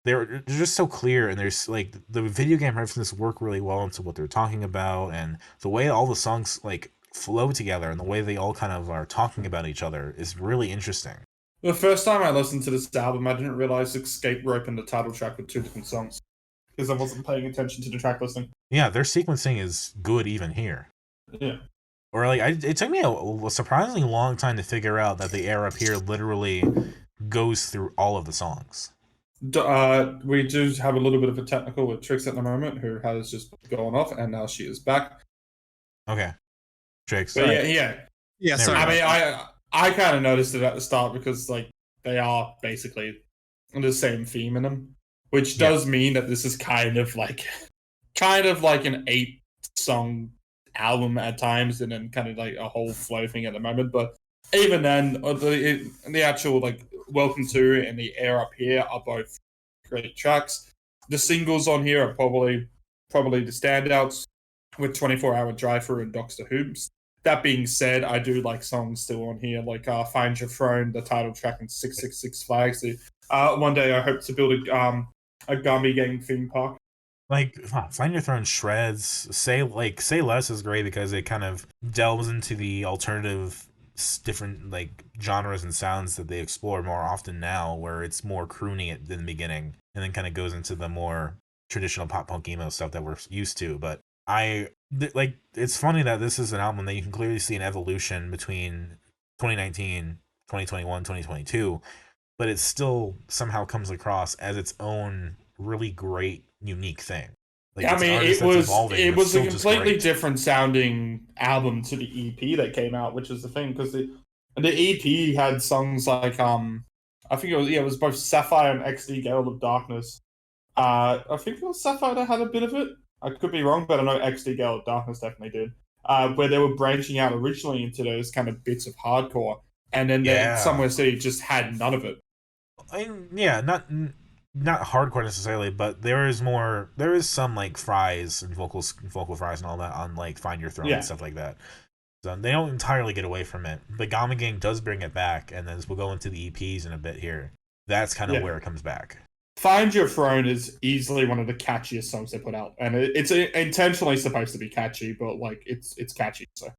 they're just so clear, and there's like the video game references work really well into what they're talking about, and the way all the songs like flow together and the way they all kind of are talking about each other is really interesting. The first time I listened to this album, I didn't realize Escape Rope and the title track were two different songs because I wasn't paying attention to the track listing. Yeah, their sequencing is good even here. Yeah. Or like it took me a surprisingly long time to figure out that the air up here literally goes through all of the songs. We do have a little bit of a technical with Trix at the moment, who has just gone off, and now she is back. Okay, Trix. But yeah. Sorry. I mean, I kind of noticed it at the start because like they are basically the same theme in them, which does mean that this is kind of like an 8-song album at times, and then kind of like a whole flow thing at the moment. But even then, the actual like Welcome To and the Air Up Here are both great tracks. The singles on here are probably the standouts, with 24-Hour Drive Through and Dr. Whomst. That being said, I do like songs still on here, like Find Your Throne, the title track, and 666 Flags. One day I hope to build a Gami Gang theme park. Like, Find Your Throne shreds. Say Less is great because it kind of delves into the alternative different like genres and sounds that they explore more often now, where it's more croony at the beginning and then kind of goes into the more traditional pop punk emo stuff that we're used to. But like, it's funny that this is an album that you can clearly see an evolution between 2019, 2021, 2022, but it still somehow comes across as its own really great, unique thing. Like, I it's an mean, artist that's evolving, it but was a still just completely great. different sounding album to the EP that came out, which is the thing, because the EP had songs like I think it was both Sapphire and XD Gale of Darkness. I think it was Sapphire that had a bit of it. I could be wrong, but I know XD Gale of Darkness definitely did. Where they were branching out originally into those kind of bits of hardcore, and then Somewhere City just had none of it. I mean, yeah, not hardcore necessarily, but there is some like fries and vocal fries and all that on like Find Your Throne and stuff like that. So they don't entirely get away from it. But Gama Gang does bring it back, and then as we'll go into the EPs in a bit here, that's kind of where it comes back. Find Your Throne is easily one of the catchiest songs they put out, and it's intentionally supposed to be catchy, but like it's catchy. So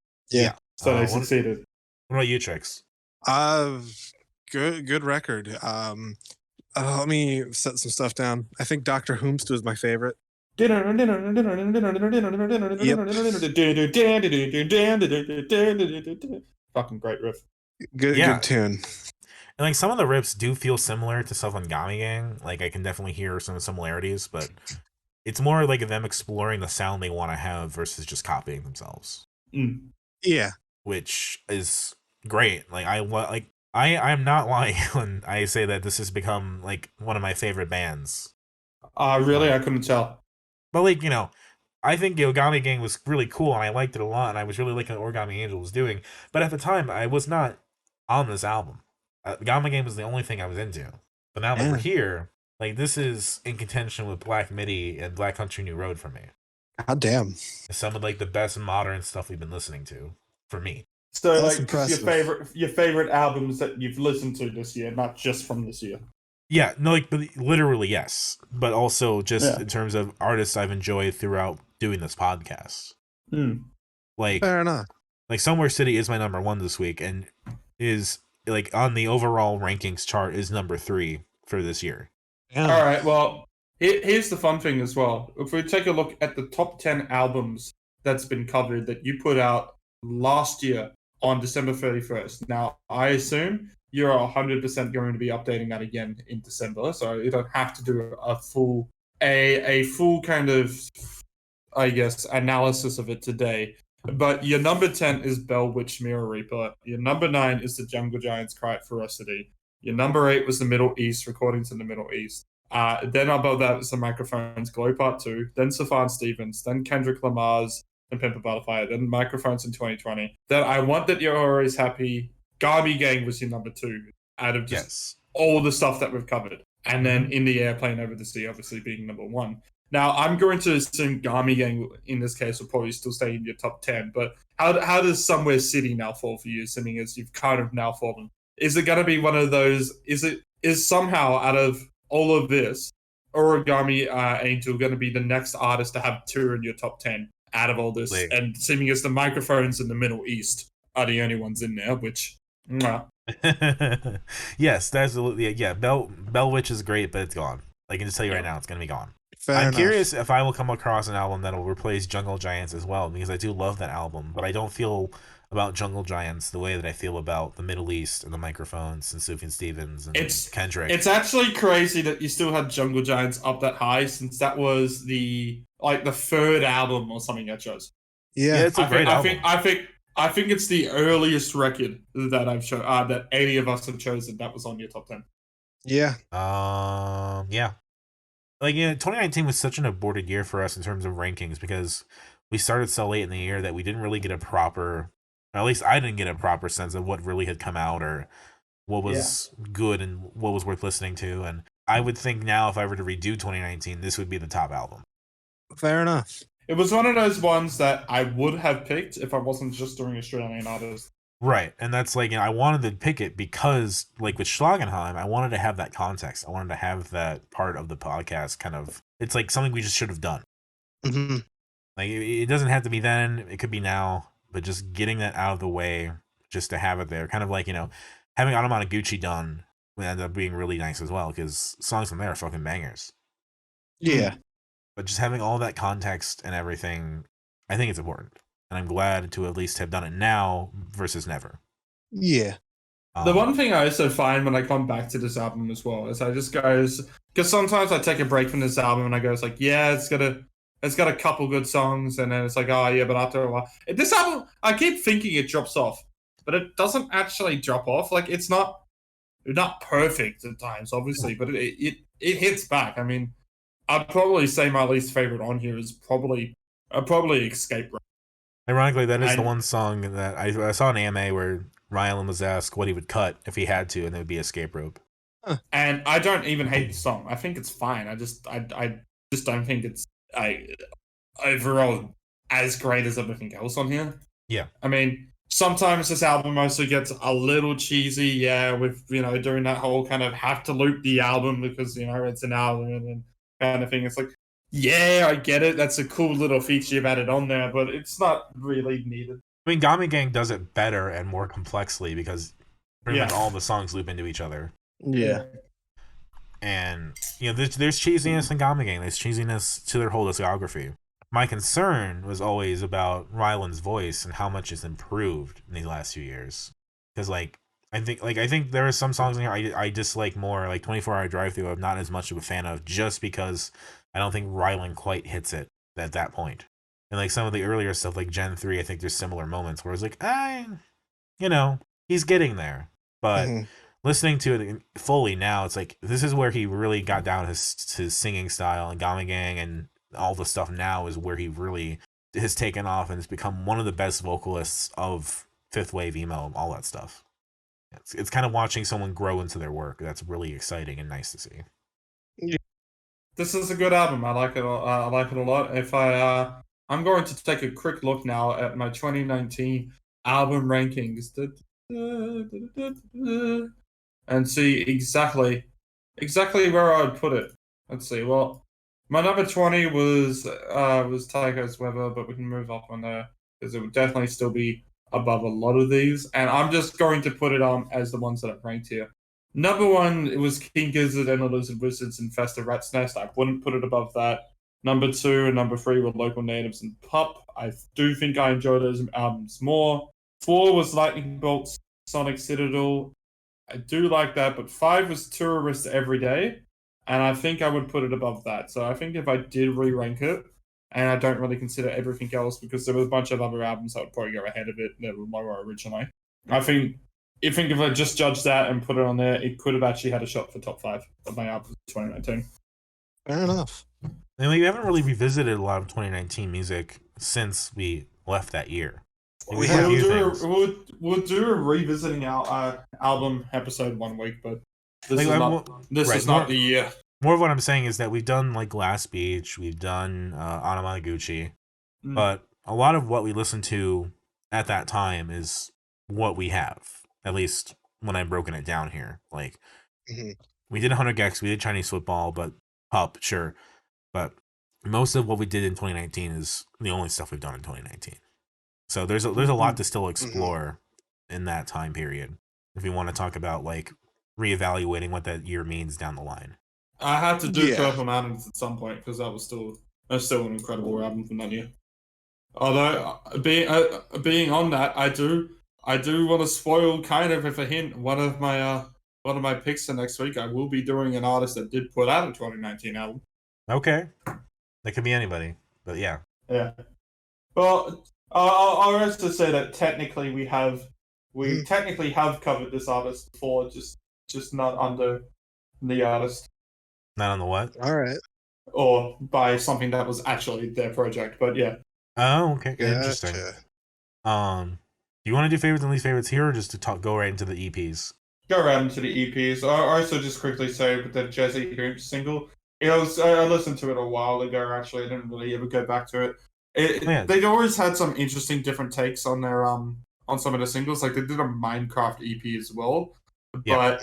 so they succeeded. What about you, Trix? Good record. Let me set some stuff down. I think Dr. Whomst was my favorite. Fucking great riff. Good tune. And like some of the riffs do feel similar to stuff on Gami Gang. Like I can definitely hear some similarities, but it's more like them exploring the sound they want to have versus just copying themselves. Yeah, which is great. Like I'm not lying when I say that this has become like one of my favorite bands. Really, I couldn't tell. But like, I think Origami Gang was really cool and I liked it a lot and I was really liking what Origami Angel was doing. But at the time, I was not on this album. Origami Gang was the only thing I was into. But now that we're here, like this is in contention with Black Midi and Black Country New Road for me. God damn. It's some of like the best modern stuff we've been listening to for me. So that's like impressive. your favorite albums that you've listened to this year, not just from this year. Yeah, no, like, but literally, yes. But also just in terms of artists I've enjoyed throughout doing this podcast. Like, fair enough. Like, Somewhere City is my number 1 this week and is, like, on the overall rankings chart is number 3 for this year. Yeah. All right, well, here's the fun thing as well. If we take a look at the top 10 albums that's been covered that you put out last year on December 31st. Now, I assume you're 100% going to be updating that again in December, so you don't have to do a full kind of, I guess, analysis of it today. But your number 10 is Bell Witch Mirror Reaper. Your number 9 is the Jungle Giants Cry at Ferocity. Your number 8 was the Middle East, Recordings in the Middle East. Then above that was the Microphones Glow Part 2, then Sufjan Stevens, then Kendrick Lamar's and Pimp a Butterfly, then Microphones in 2020. Then I Want That You're Always Happy. Gami Gang was your number 2 out of just all the stuff that we've covered. And then In the Air, Plane Over the Sea, obviously being number 1. Now, I'm going to assume Gami Gang, in this case, will probably still stay in your top 10. But how does Somewhere City now fall for you, assuming as you've kind of now fallen? Is it going to be one of those? Is somehow out of all of this, Origami Angel going to be the next artist to have 2 in your top 10 out of all this? And seeming as the Microphones in the Middle East are the only ones in there, which... Yes, that's Bell Witch is great, but it's gone. I can just tell you right now, it's going to be gone. I'm curious if I will come across an album that'll replace Jungle Giants as well, because I do love that album, but I don't feel about Jungle Giants the way that I feel about the Middle East and the Microphones and Sufjan Stevens and Kendrick. It's actually crazy that you still had Jungle Giants up that high, since that was the 3rd album or something I chose. Yeah, it's a great album. I think it's the earliest record that I've shown that any of us have chosen that was on your top 10. Yeah. Yeah. Like, 2019 was such an aborted year for us in terms of rankings because we started so late in the year that we didn't really get a proper, or at least I didn't get a proper sense of what really had come out or what was good and what was worth listening to. And I would think now if I were to redo 2019, this would be the top album. Fair enough. It was one of those ones that I would have picked if I wasn't just doing Australian artists. Right, and that's like, I wanted to pick it because, like with Schlagenheim, I wanted to have that context. I wanted to have that part of the podcast kind of. It's like something we just should have done. Mm-hmm. Like it doesn't have to be then; it could be now. But just getting that out of the way, just to have it there, kind of like having Anamanaguchi done would end up being really nice as well because songs from there are fucking bangers. Yeah, but just having all that context and everything, I think it's important. And I'm glad to at least have done it now versus never. Yeah. The one thing I also find when I come back to this album as well is I just goes, because sometimes I take a break from this album and I goes like, yeah, it's got a couple good songs, and then it's like, oh yeah, but after a while, this album, I keep thinking it drops off, but it doesn't actually drop off. Like it's not perfect at times, obviously, but it hits back. I mean, I'd probably say my least favorite on here is probably Escape Rope. Ironically, that is the one song that I saw an AMA where Rylan was asked what he would cut if he had to, and it would be Escape Rope. Huh. And I don't even hate the song. I think it's fine. I just don't think it's overall as great as everything else on here. Yeah. I mean, sometimes this album also gets a little cheesy, yeah, with doing that whole kind of have to loop the album because it's an album and kind of thing. It's like, yeah, I get it. That's a cool little feature you've added on there, but it's not really needed. I mean, Gami Gang does it better and more complexly because pretty much all the songs loop into each other. Yeah. And, there's cheesiness in Gami Gang. There's cheesiness to their whole discography. My concern was always about Rylan's voice and how much it's improved in these last few years. Because, I think there are some songs in here I dislike more, like 24-Hour Drive-Thru I'm not as much of a fan of just because I don't think Rylan quite hits it at that point. And like some of the earlier stuff, like Gen 3, I think there's similar moments where it's like, he's getting there. But listening to it fully now, it's like, this is where he really got down his singing style, and Gami Gang and all the stuff now is where he really has taken off and has become one of the best vocalists of fifth wave emo, all that stuff. It's kind of watching someone grow into their work. That's really exciting and nice to see. Yeah. This is a good album. I like it. I like it a lot. If I'm going to take a quick look now at my 2019 album rankings and see exactly where I'd put it. Let's see. Well, my number 20 was Tycho's Weather, but we can move up on there because it would definitely still be above a lot of these. And I'm just going to put it on as the ones that I've ranked here. Number 1, it was King Gizzard and the Lizard Wizards and Festa Rat's Nest. I wouldn't put it above that. Number 2 and number 3 were Local Natives and Pup. I do think I enjoy those albums more. 4 was Lightning Bolt, Sonic Citadel. I do like that, but 5 was Tourist Every Day, and I think I would put it above that. So I think if I did re-rank it, and I don't really consider everything else because there was a bunch of other albums that would probably go ahead of it that were lower originally. I think if I just judged that and put it on there, it could have actually had a shot for top 5 of my albums of 2019. Fair enough. And we haven't really revisited a lot of 2019 music since we left that year. We'll do a revisiting our album episode one week, but this is not the year. More of what I'm saying is that we've done like Glass Beach, we've done Anamanaguchi, but a lot of what we listened to at that time is what we have, at least when I've broken it down here. Like, we did 100 Gex, we did Chinese Football, but Pup, sure. But most of what we did in 2019 is the only stuff we've done in 2019. So there's a lot to still explore in that time period if we want to talk about like reevaluating what that year means down the line. I had to do Purple Mountains at some point because that's still an incredible album from that year. Although being on that, I do want to spoil kind of if a hint. One of my picks for next week, I will be doing an artist that did put out a 2019 album. Okay, that could be anybody, but yeah. Yeah. Well, I'll also say that technically we technically have covered this artist before, just not under the artist. Not on the what? All right. Or by something that was actually their project, but yeah. Oh, okay. Gotcha. Interesting. Do you want to do favorites and least favorites here, or just to go right into the EPs? Go right into the EPs. I also just quickly say with the Jazzy Whomst single, I listened to it a while ago. Actually, I didn't really ever go back to it. They'd always had some interesting different takes on their on some of the singles. Like they did a Minecraft EP as well, Yeah.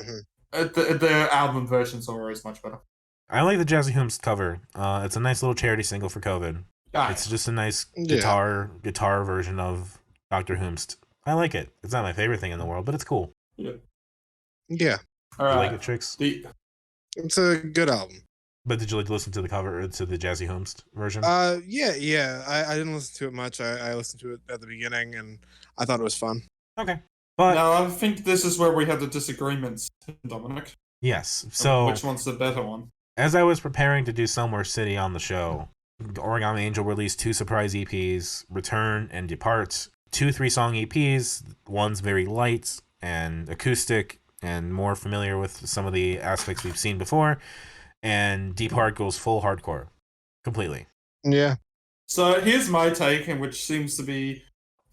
but the album versions are always much better. I like the Jazzy Whomst cover. It's a nice little charity single for COVID. It's just a nice guitar version of Dr. Whomst. I like it. It's not my favorite thing in the world, but it's cool. Yeah. All right. You like it, Trix? It's a good album. But did you like to listen to the cover, to the Jazzy Whomst version? Yeah. I didn't listen to it much. I listened to it at the beginning, and I thought it was fun. Okay. But now I think this is where we have the disagreements, Dominic. Yes. So which one's the better one? As I was preparing to do Somewhere City on the show, Origami Angel released 2 surprise EPs, Return and Depart. 2 3-song EPs. One's very light and acoustic and more familiar with some of the aspects we've seen before. And Depart goes full hardcore. Completely. Yeah. So here's my take, and which seems to be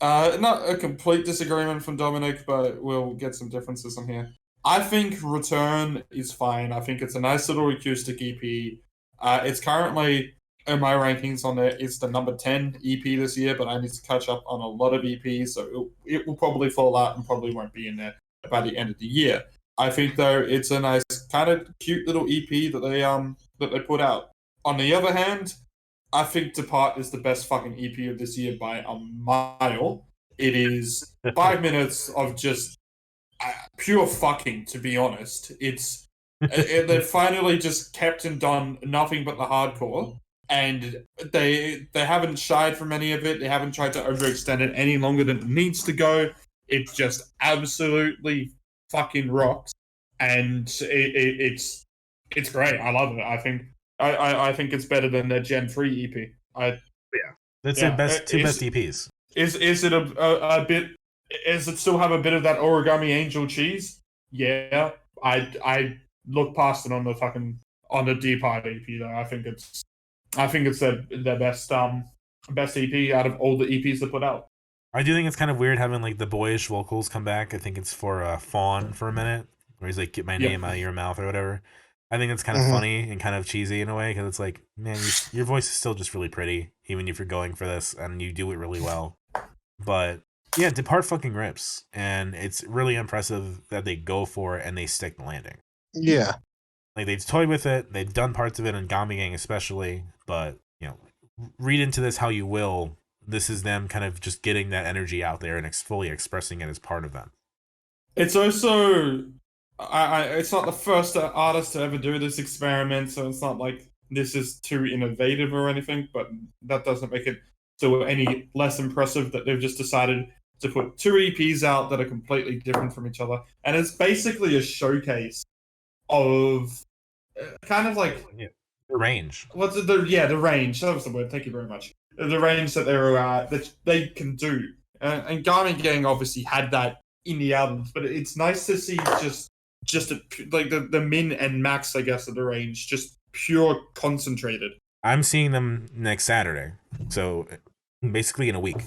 not a complete disagreement from Dominic, but we'll get some differences on here. I think Return is fine. I think it's a nice little acoustic EP. It's currently, in my rankings on there, it's the number 10 EP this year, but I need to catch up on a lot of EPs, so it will probably fall out and probably won't be in there by the end of the year. I think, though, it's a nice, kind of cute little EP that they put out. On the other hand, I think Depart is the best fucking EP of this year by a mile. It is 5 minutes of just pure fucking, to be honest. It's they finally just kept and done nothing but the hardcore, and they haven't shied from any of it. They haven't tried to overextend it any longer than it needs to go. It just absolutely fucking rocks, and it's great. I love it. I think it's better than their Gen 3 EP. That's their two best EPs. Is it a bit? Does it still have a bit of that Origami Angel cheese? Yeah, I look past it on the Depart EP though. I think it's their best EP out of all the EPs they put out. I do think it's kind of weird having like the boyish vocals come back. I think it's for Fawn for a minute, where he's like, "Get my name out of your mouth" or whatever. I think it's kind of funny and kind of cheesy in a way, because it's like, man, your voice is still just really pretty, even if you're going for this, and you do it really well. But yeah, Depart fucking rips, and it's really impressive that they go for it and they stick the landing. Yeah. Like, they've toyed with it, they've done parts of it in Gami Gang especially, but, you know, read into this how you will, this is them kind of just getting that energy out there and fully expressing it as part of them. It's also, it's not the first artist to ever do this experiment, so it's not like this is too innovative or anything, but that doesn't make it so any less impressive that they've just decided to put 2 EPs out that are completely different from each other. And it's basically a showcase of kind of like the range. What's it? The range. That was the word. Thank you very much. The range that that they can do. And Garmin Gang obviously had that in the albums, but it's nice to see just like the min and max, I guess, of the range, just pure concentrated. I'm seeing them next Saturday, so basically in a week,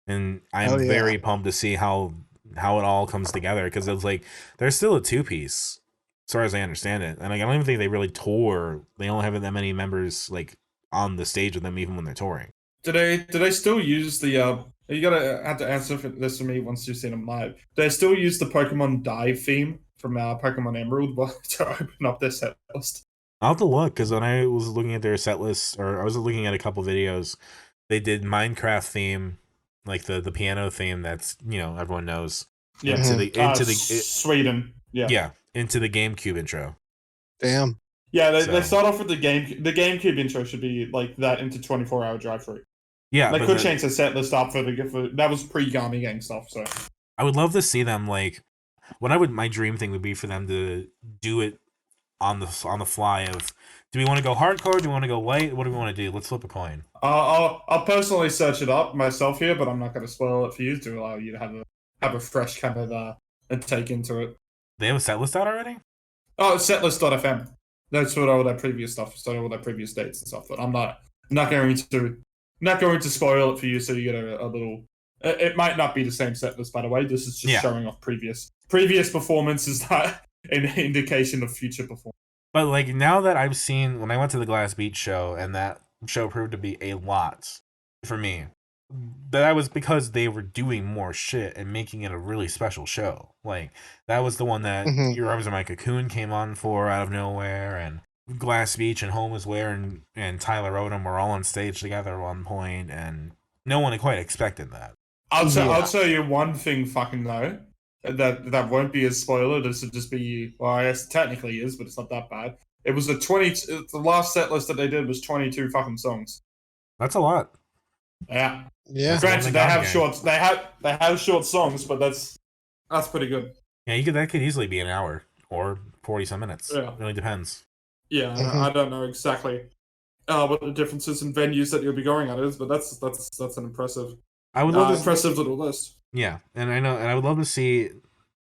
and I'm very pumped to see how it all comes together, because it's like they're still a 2-piece as far as I understand it, and like, I don't even think they really tour. They don't have that many members like on the stage with them, even when they're touring. Do they still use the you have to answer this for me once you've seen them live. Do they still use the Pokemon Dive theme from Pokemon Emerald to open up their set list? I'll have to look, because when I was looking at their set list, or I was looking at a couple videos, they did Minecraft theme, like the piano theme that's, you know, everyone knows. Yeah. Into the Sweden. Yeah. Yeah, into the GameCube intro. Damn. Yeah, they start off with the GameCube intro should be like that into 24-hour drive through. Yeah, they could change the set list up for that was pre-Gami Gang stuff. So I would love to see them, like, my dream thing would be for them to do it on the fly of, do we want to go hardcore, do we want to go light, what do we want to do? Let's flip a coin. I'll personally search it up myself here, but I'm not going to spoil it for you to allow you to have a fresh kind of a take into it. They have a set list out already? Oh, setlist.fm. That's what all their previous stuff, so all their previous dates and stuff. But I'm not going to spoil it for you, so you get a little. It might not be the same set list, by the way. This is just showing off previous performances, not an indication of future performance. But like, now that I've seen, when I went to the Glass Beach show, and that show proved to be a lot for me, that was because they were doing more shit and making it a really special show. Like, that was the one that Your Arms Are My Cocoon came on for out of nowhere, and Glass Beach and Home Is Where and Tyler Odom were all on stage together at one point, and no one quite expected that. I'll tell you one thing fucking though, that won't be a spoiler, this would just be, well, I guess technically is, but it's not that bad. It was the last set list that they did was 22 fucking songs. That's a lot. Yeah. Yeah. Granted, they have short songs, but that's pretty good. Yeah, that could easily be an hour or 40-some minutes. Yeah. It really depends. Yeah, I don't know exactly what the differences in venues that you'll be going at is, but that's an impressive. I would love impressive little list. Yeah, and I would love to see,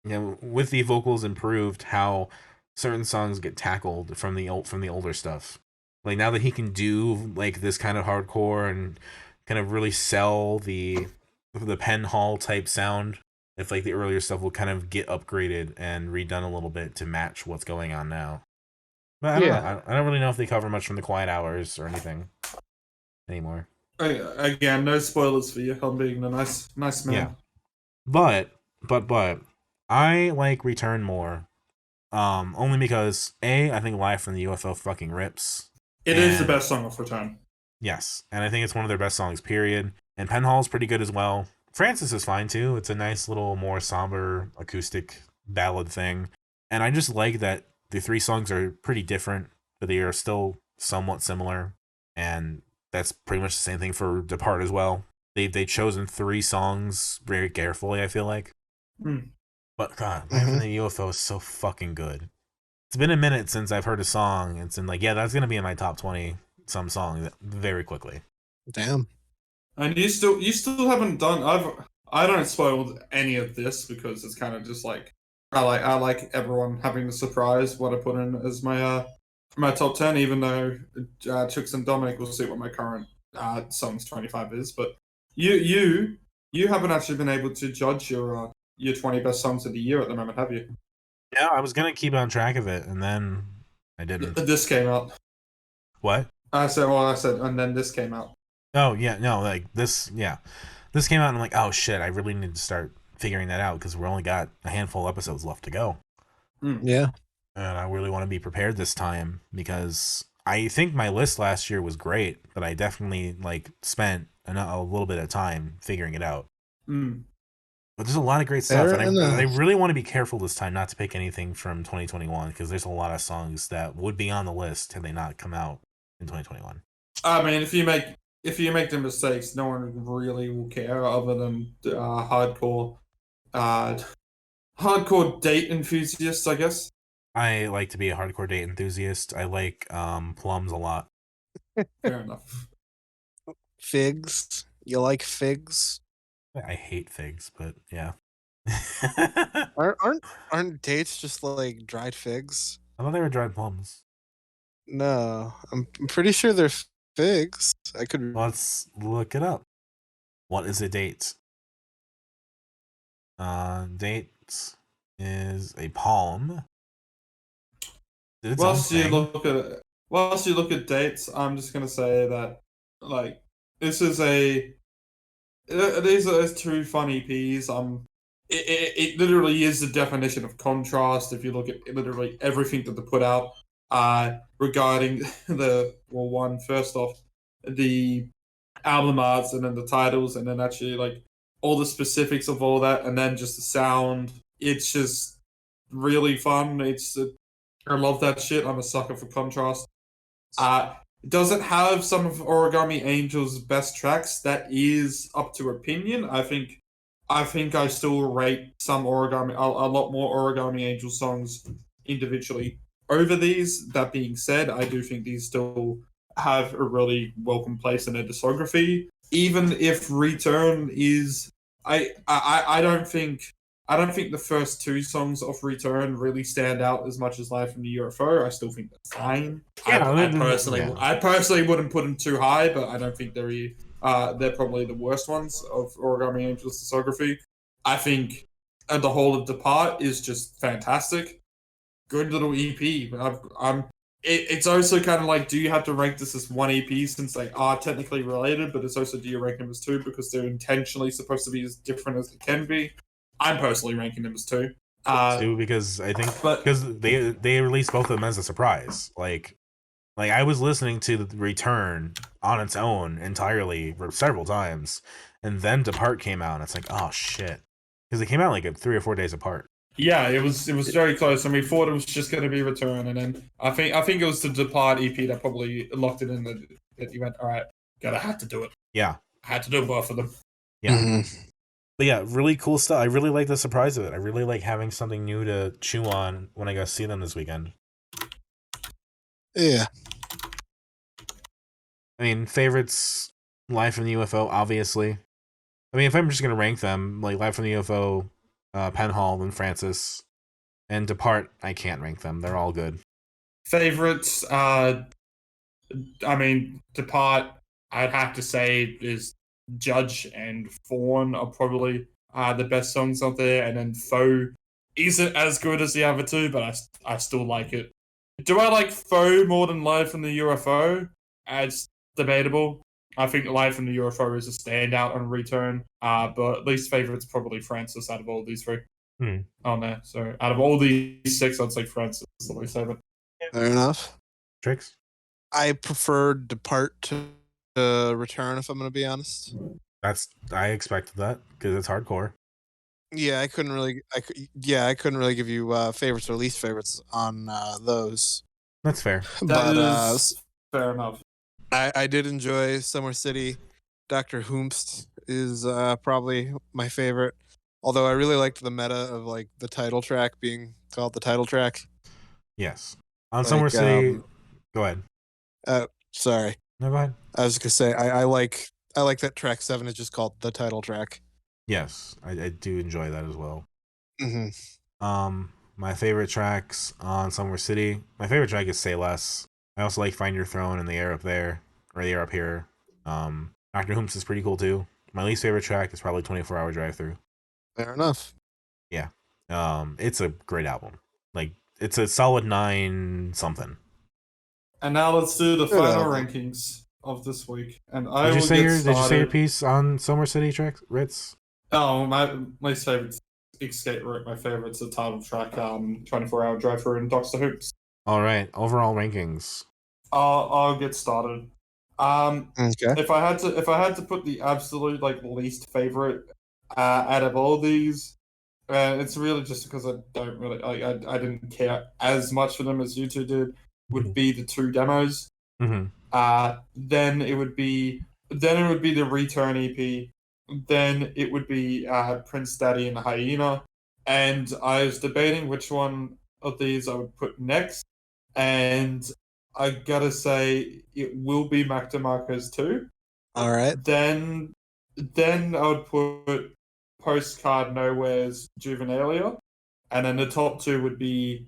with the vocals improved, how certain songs get tackled from the older stuff. Like, now that he can do like this kind of hardcore and kind of really sell the Penn Hall type sound, if like the earlier stuff will kind of get upgraded and redone a little bit to match what's going on now. But I don't know. I don't really know if they cover much from the Quiet Hours or anything anymore. Again, no spoilers for you. I'm being a nice man. Yeah. But I like Return more. Only because I think Live from the UFO fucking rips. It is the best song of Return. Yes, and I think it's one of their best songs, period. And Penn Hall's pretty good as well. Francis is fine too. It's a nice little more somber acoustic ballad thing. And I just like that the three songs are pretty different, but they are still somewhat similar. And that's pretty much the same thing for Depart as well. They've chosen three songs very carefully, I feel like. But God, Live from the UFO is so fucking good. It's been a minute since I've heard a song. It's been like, yeah, that's gonna be in my top 20 some songs very quickly. Damn. And you still haven't done. I don't spoil any of this because it's kind of just like I like everyone having the surprise what I put in as my top 10, even though Chooks and Dominic will see what my current songs 25 is. But you haven't actually been able to judge your 20 best songs of the year at the moment, have you? Yeah, I was gonna keep on track of it, and then I didn't. This came out. What? I said, and then this came out. Oh yeah, no, like this. Yeah, this came out, and I'm like, oh shit, I really need to start figuring that out because we're only got a handful of episodes left to go. Yeah, and I really want to be prepared this time because I think my list last year was great, but I definitely spent a little bit of time figuring it out. But there's a lot of great stuff, and I really want to be careful this time not to pick anything from 2021 because there's a lot of songs that would be on the list had they not come out in 2021. I mean, if you make the mistakes, no one really will care other than hardcore date enthusiasts, I guess. I like to be a hardcore date enthusiast. I like plums a lot. Fair enough. Figs. You like figs? I hate figs, but yeah. aren't dates just like dried figs? I thought they were dried plums. No, I'm pretty sure they're figs. I could. Let's look it up. What is a date? Date is a palm. Whilst you look at dates, I'm just gonna say that these are two fun EPs. It literally is the definition of contrast. If you look at literally everything that they put out, regarding first off, the album arts, and then the titles, and then actually all the specifics of all that, and then just the sound. It's just really fun. I love that shit. I'm a sucker for contrast. It doesn't have some of Origami Angel's best tracks. That is up to opinion. I think I still rate some a lot more Origami Angel songs individually over these. That being said, I do think these still have a really welcome place in their discography. Even if Return is, I don't think the first two songs of Return really stand out as much as Live from the UFO. I still think they're fine. Yeah, I personally wouldn't put them too high, but I don't think they're probably the worst ones of Origami Angel's discography. I think the whole of Depart is just fantastic. Good little EP. it's also kind of like, do you have to rank this as one EP since they are technically related, but it's also, do you rank them as two because they're intentionally supposed to be as different as they can be? I'm personally ranking them as two. Two, because I think because they released both of them as a surprise. Like I was listening to the Return on its own entirely for several times, and then Depart came out, and it's like, oh shit, because they came out like 3 or 4 days apart. Yeah, it was very close, and we thought it was just going to be Return, and then I think it was the Depart EP that probably locked it in. That you went, all right, I had to do it. Yeah, I had to do both of them. Yeah. Mm-hmm. But yeah, really cool stuff. I really like the surprise of it. I really like having something new to chew on when I go see them this weekend. Yeah. I mean, favorites, Live from the UFO, obviously. I mean, if I'm just going to rank them, like Live from the UFO, Penhall, and Francis, and Depart, I can't rank them. They're all good. Favorites, I mean, Depart, I'd have to say, is Judge and Fawn are probably the best songs out there, and then Foe isn't as good as the other two, but I still like it. Do I like Foe more than Live from the UFO? It's debatable. I think Live from the UFO is a standout on Return, but least favorite's probably Francis out of all these three on there. So out of all these six, I'd say Francis is the least favorite. Fair enough. Tricks? I prefer Depart to Return, if I'm going to be honest. I expected that because it's hardcore. Yeah, I couldn't really give you favorites or least favorites on those. That's fair. That is fair enough. I did enjoy Summer City. Dr. Whomst is probably my favorite. Although I really liked the meta of like the title track being called the title track. Yes. On Summer City. Go ahead. Sorry. No, go ahead. I was gonna say I like that track 7 is just called the title track. Yes, I do enjoy that as well. Mm-hmm. My favorite tracks on Summer City. My favorite track is Say Less. I also like Find Your Throne and The Air Up There, or The Air Up Here. Dr. Whomst is pretty cool too. My least favorite track is probably 24 Hour Drive Through. Fair enough. Yeah. It's a great album. Like, it's a solid 9 something. And now let's do the final rankings of this week. And did you say your piece on Summer City tracks, Ritz? Oh, my least favorite Skate Route. My favorite's the title track, 24 Hour Drive Through and Dr. Hoops. All right, overall rankings. I'll get started. Okay. If I had to put the absolute least favorite out of all these, it's really just because I don't really I didn't care as much for them as you two did. Would be the 2 demos. Mm-hmm. Then it would be the Return EP. Then it would be Prince Daddy and the Hyena. And I was debating which one of these I would put next. And I gotta say, it will be Mac DeMarco's 2. All right. Then I would put Postcard Nowhere's Juvenilia. And then the top 2 would be,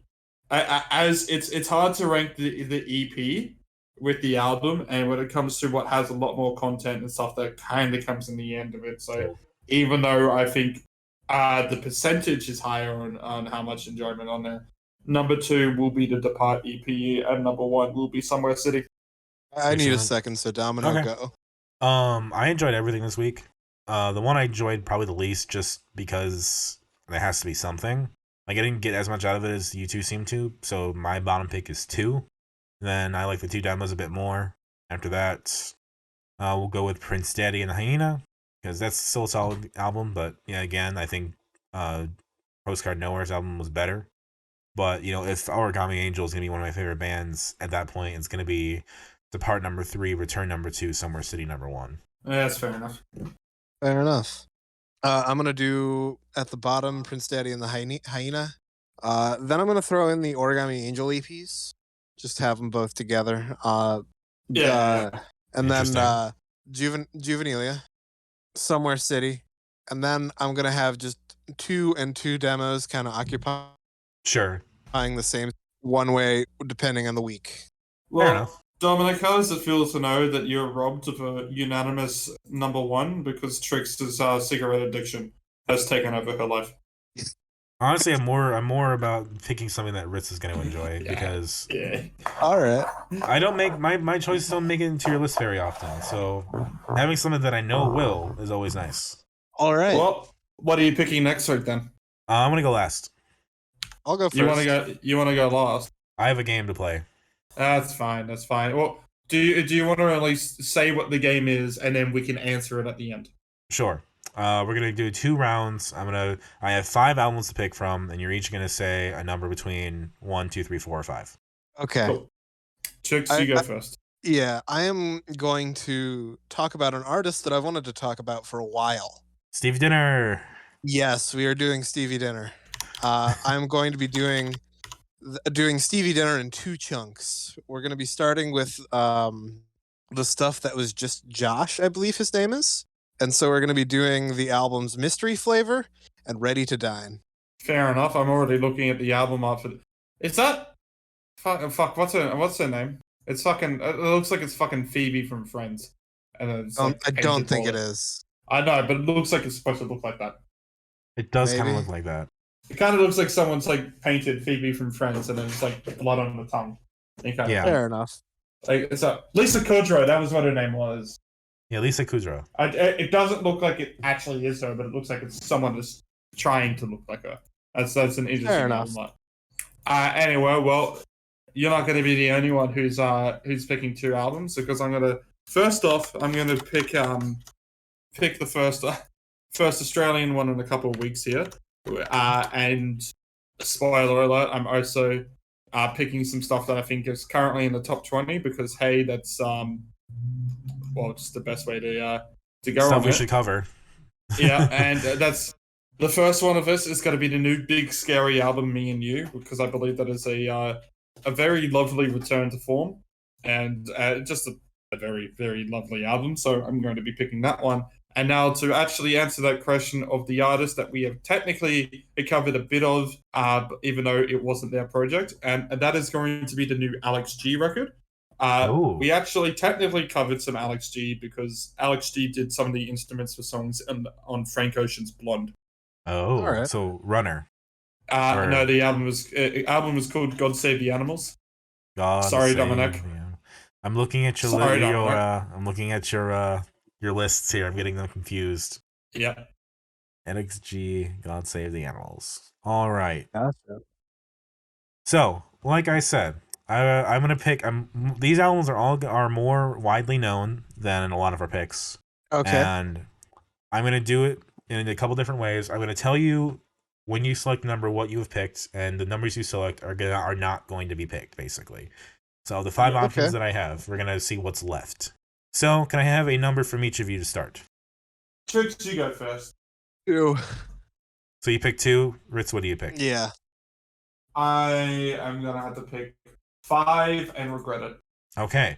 as it's hard to rank the EP with the album, and when it comes to what has a lot more content and stuff, that kind of comes in the end of it. So even though I think the percentage is higher on how much enjoyment on there, number 2 will be the Depart EP, and number 1 will be Somewhere City. I need a second, so Dominic, go. I enjoyed everything this week. The one I enjoyed probably the least, just because there has to be something. Like, I didn't get as much out of it as you two seem to, so my bottom pick is 2. Then I like the 2 demos a bit more. After that, we'll go with Prince Daddy and the Hyena, because that's still a solid album, but yeah, again, I think Postcard Nowhere's album was better. But, if Origami Angel is going to be one of my favorite bands, at that point, it's going to be Depart number 3, Return number 2, Somewhere City number 1. Yeah, that's fair enough. Fair enough. I'm going to do, at the bottom, Prince Daddy and the Hyena. Then I'm going to throw in the Origami Angel EPs. Just have them both together. And then Juvenilia, Somewhere City. And then I'm going to have just 2 and 2 demos kind of occupying the same one way, depending on the week. Well, fair enough. Dominic, how does it feel to know that you're robbed of a unanimous number 1 because Trix's cigarette addiction has taken over her life? Honestly, I'm more about picking something that Ritz is going to enjoy because All right. I don't make my choices don't make it into your list very often. So having something that I know will is always nice. All right. Well, what are you picking next week then? I'm gonna go last. I'll go first. You wanna go last? I have a game to play. That's fine. That's fine. Well, do you want to at least say what the game is, and then we can answer it at the end? Sure. We're gonna do 2 rounds. I have 5 albums to pick from, and you're each gonna say a number between 1, 2, 3, 4, or 5. Okay. Cool. Chicks, you go first. Yeah, I am going to talk about an artist that I've wanted to talk about for a while. Stevie Dinner. Yes, we are doing Stevie Dinner. I'm going to be doing Stevie Dinner in 2 chunks. We're going to be starting with the stuff that was just Josh, I believe his name is. And so we're going to be doing the albums Mystery Flavor and Ready to Dine. Fair enough. I'm already looking at the album after. Is that fuck? What's her name? It's fucking. It looks like it's fucking Phoebe from Friends. And it's I don't think it is. I know, but it looks like it's supposed to look like that. It does kind of look like that. It kind of looks like someone's like painted Phoebe from Friends, and then it's like blood on the tongue. Yeah, fair enough. Like it's Lisa Kudrow. That was what her name was. Yeah, Lisa Kudrow. It doesn't look like it actually is her, but it looks like it's someone that's trying to look like her. That's an interesting. Fair enough. Anyway, well, you're not going to be the only one who's picking 2 albums, because I'm gonna pick the first Australian one in a couple of weeks here, and spoiler alert, I'm also picking some stuff that I think is currently in the top 20 because hey, that's just the best way to go. Stuff we should cover. Yeah, and that's the first one of this is going to be the new Big Scary album, Me and You, because I believe that is a very lovely return to form, and just a very, very lovely album. So I'm going to be picking that one. And now to actually answer that question of the artist that we have technically covered a bit of, even though it wasn't their project, and that is going to be the new Alex G record. We actually technically covered some Alex G because Alex G did some of the instruments for songs on Frank Ocean's Blonde. Oh, right. So Runner. No, the album was called God Save the Animals. Sorry, Dominic. I'm looking at your I'm looking at your lists here. I'm getting them confused. Yeah. Alex G, God Save the Animals. All right. Gotcha. So, like I said, I'm gonna pick. These albums are more widely known than a lot of our picks. Okay. And I'm gonna do it in a couple different ways. I'm gonna tell you when you select a number what you have picked, and the numbers you select are not going to be picked, basically. So the 5 options that I have, we're gonna see what's left. So can I have a number from each of you to start? Trix, you go first. 2. So you pick 2. Ritz, what do you pick? Yeah. I am gonna have to pick 5 and regret it. Okay.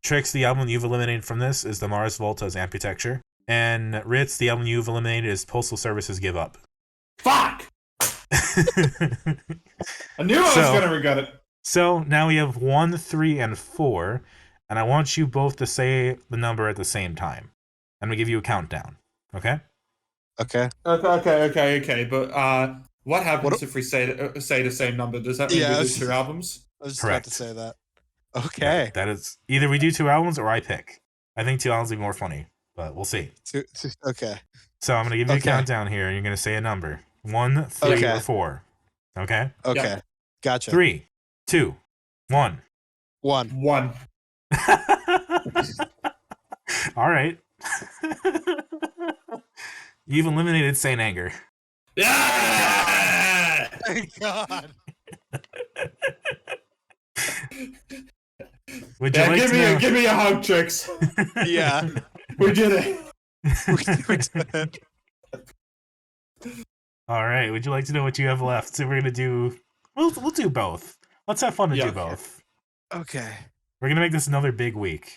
Trix, the album you've eliminated from this is the Mars Volta's Amputecture. And Ritz, the album you've eliminated is Postal Service's Give Up. Fuck! I knew I was gonna regret it. So now we have 1, 3, and 4, and I want you both to say the number at the same time. I'm gonna give you a countdown. Okay? Okay. But what happens if we say the same number? Does that mean we do 2 albums? I was just Correct. about to say that. Okay. Yeah, that is either we do 2 albums or I pick. I think 2 albums would be more funny, but we'll see. Okay. So I'm gonna give you a countdown here, and you're gonna say a number: 1, 3, or 4. Okay. Okay. Yeah. Gotcha. 3, 2, 1. 1. All right. You've eliminated Saint Anger. Yeah! Thank God. Would you like give me a hug, Trix. Yeah. We did it. We did it. All right. Would you like to know what you have left? So we're gonna do. We'll do both. Let's have fun and do both. Okay. We're gonna make this another big week.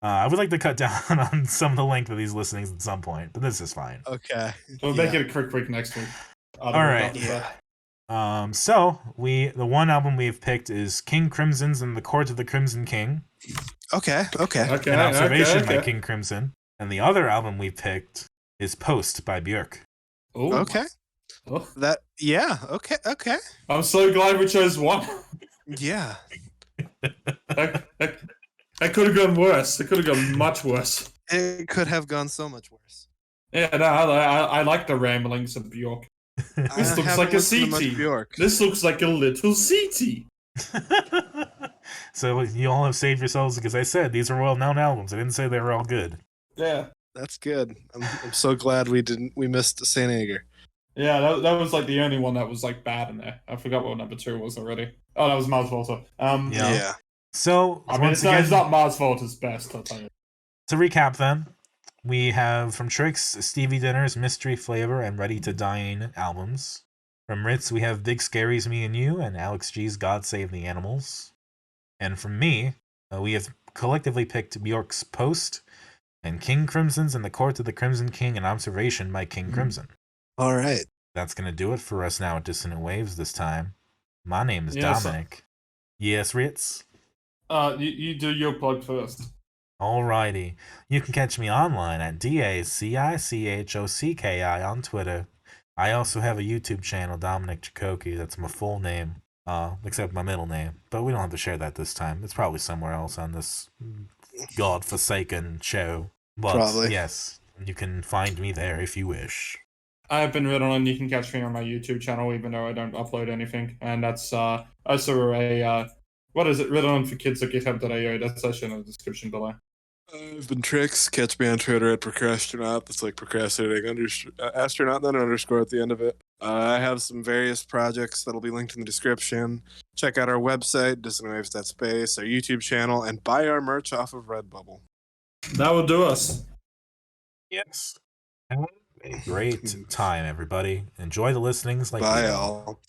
I would like to cut down on some of the length of these listenings at some point, but this is fine. Okay. We'll make it a quick week next week. All right. Yeah. So the one album we've picked is King Crimson's and the Chords of the Crimson King. Okay. An Observation by King Crimson. And the other album we picked is Post by Björk. Ooh. Okay. Oh. Okay. I'm so glad we chose one. Yeah. that could have gone worse. It could have gone much worse. It could have gone so much worse. Yeah, no, I like the ramblings of Bjork. This looks like a CT. This looks like a little CT. So you all have saved yourselves because I said these are well-known albums. I didn't say they were all good. Yeah, that's good. I'm so glad we missed Saint Ager. Yeah, that was like the only one that was like bad in there. I forgot what number 2 was already. Oh, that was Mars Volta. Yeah. So I mean, it's not Mars Volta's best. I'll tell you. To recap, then. We have from Trix, Stevie Dinner's Mystery Flavor and Ready to Dine albums. From Ritz, we have Big Scary's Me and You and Alex G's God Save the Animals. And from me, we have collectively picked Bjork's Post and King Crimson's and the Court of the Crimson King and Observation by King Crimson. All right. That's going to do it for us now at Dissonant Waves this time. My name is Dominic. Yes, Ritz? You do your plug first. Alrighty. You can catch me online at DACICHOCKI on Twitter. I also have a YouTube channel, Dominic Chakotay. That's my full name, except my middle name. But we don't have to share that this time. It's probably somewhere else on this godforsaken show. But probably. Yes, you can find me there if you wish. I've been Riddle, you can catch me on my YouTube channel, even though I don't upload anything. And that's also a, what is it, Riddle for Kids at GitHub.io. That's actually in the description below. I've been Trix. Catch me on Twitter at Procrastinaut. That's like procrastinating astronaut, then underscore at the end of it. I have some various projects that'll be linked in the description. Check out our website, DissonantWaves.space, our YouTube channel, and buy our merch off of Redbubble. That will do us. Yes. Have a great time, everybody. Enjoy the listenings. Bye, all.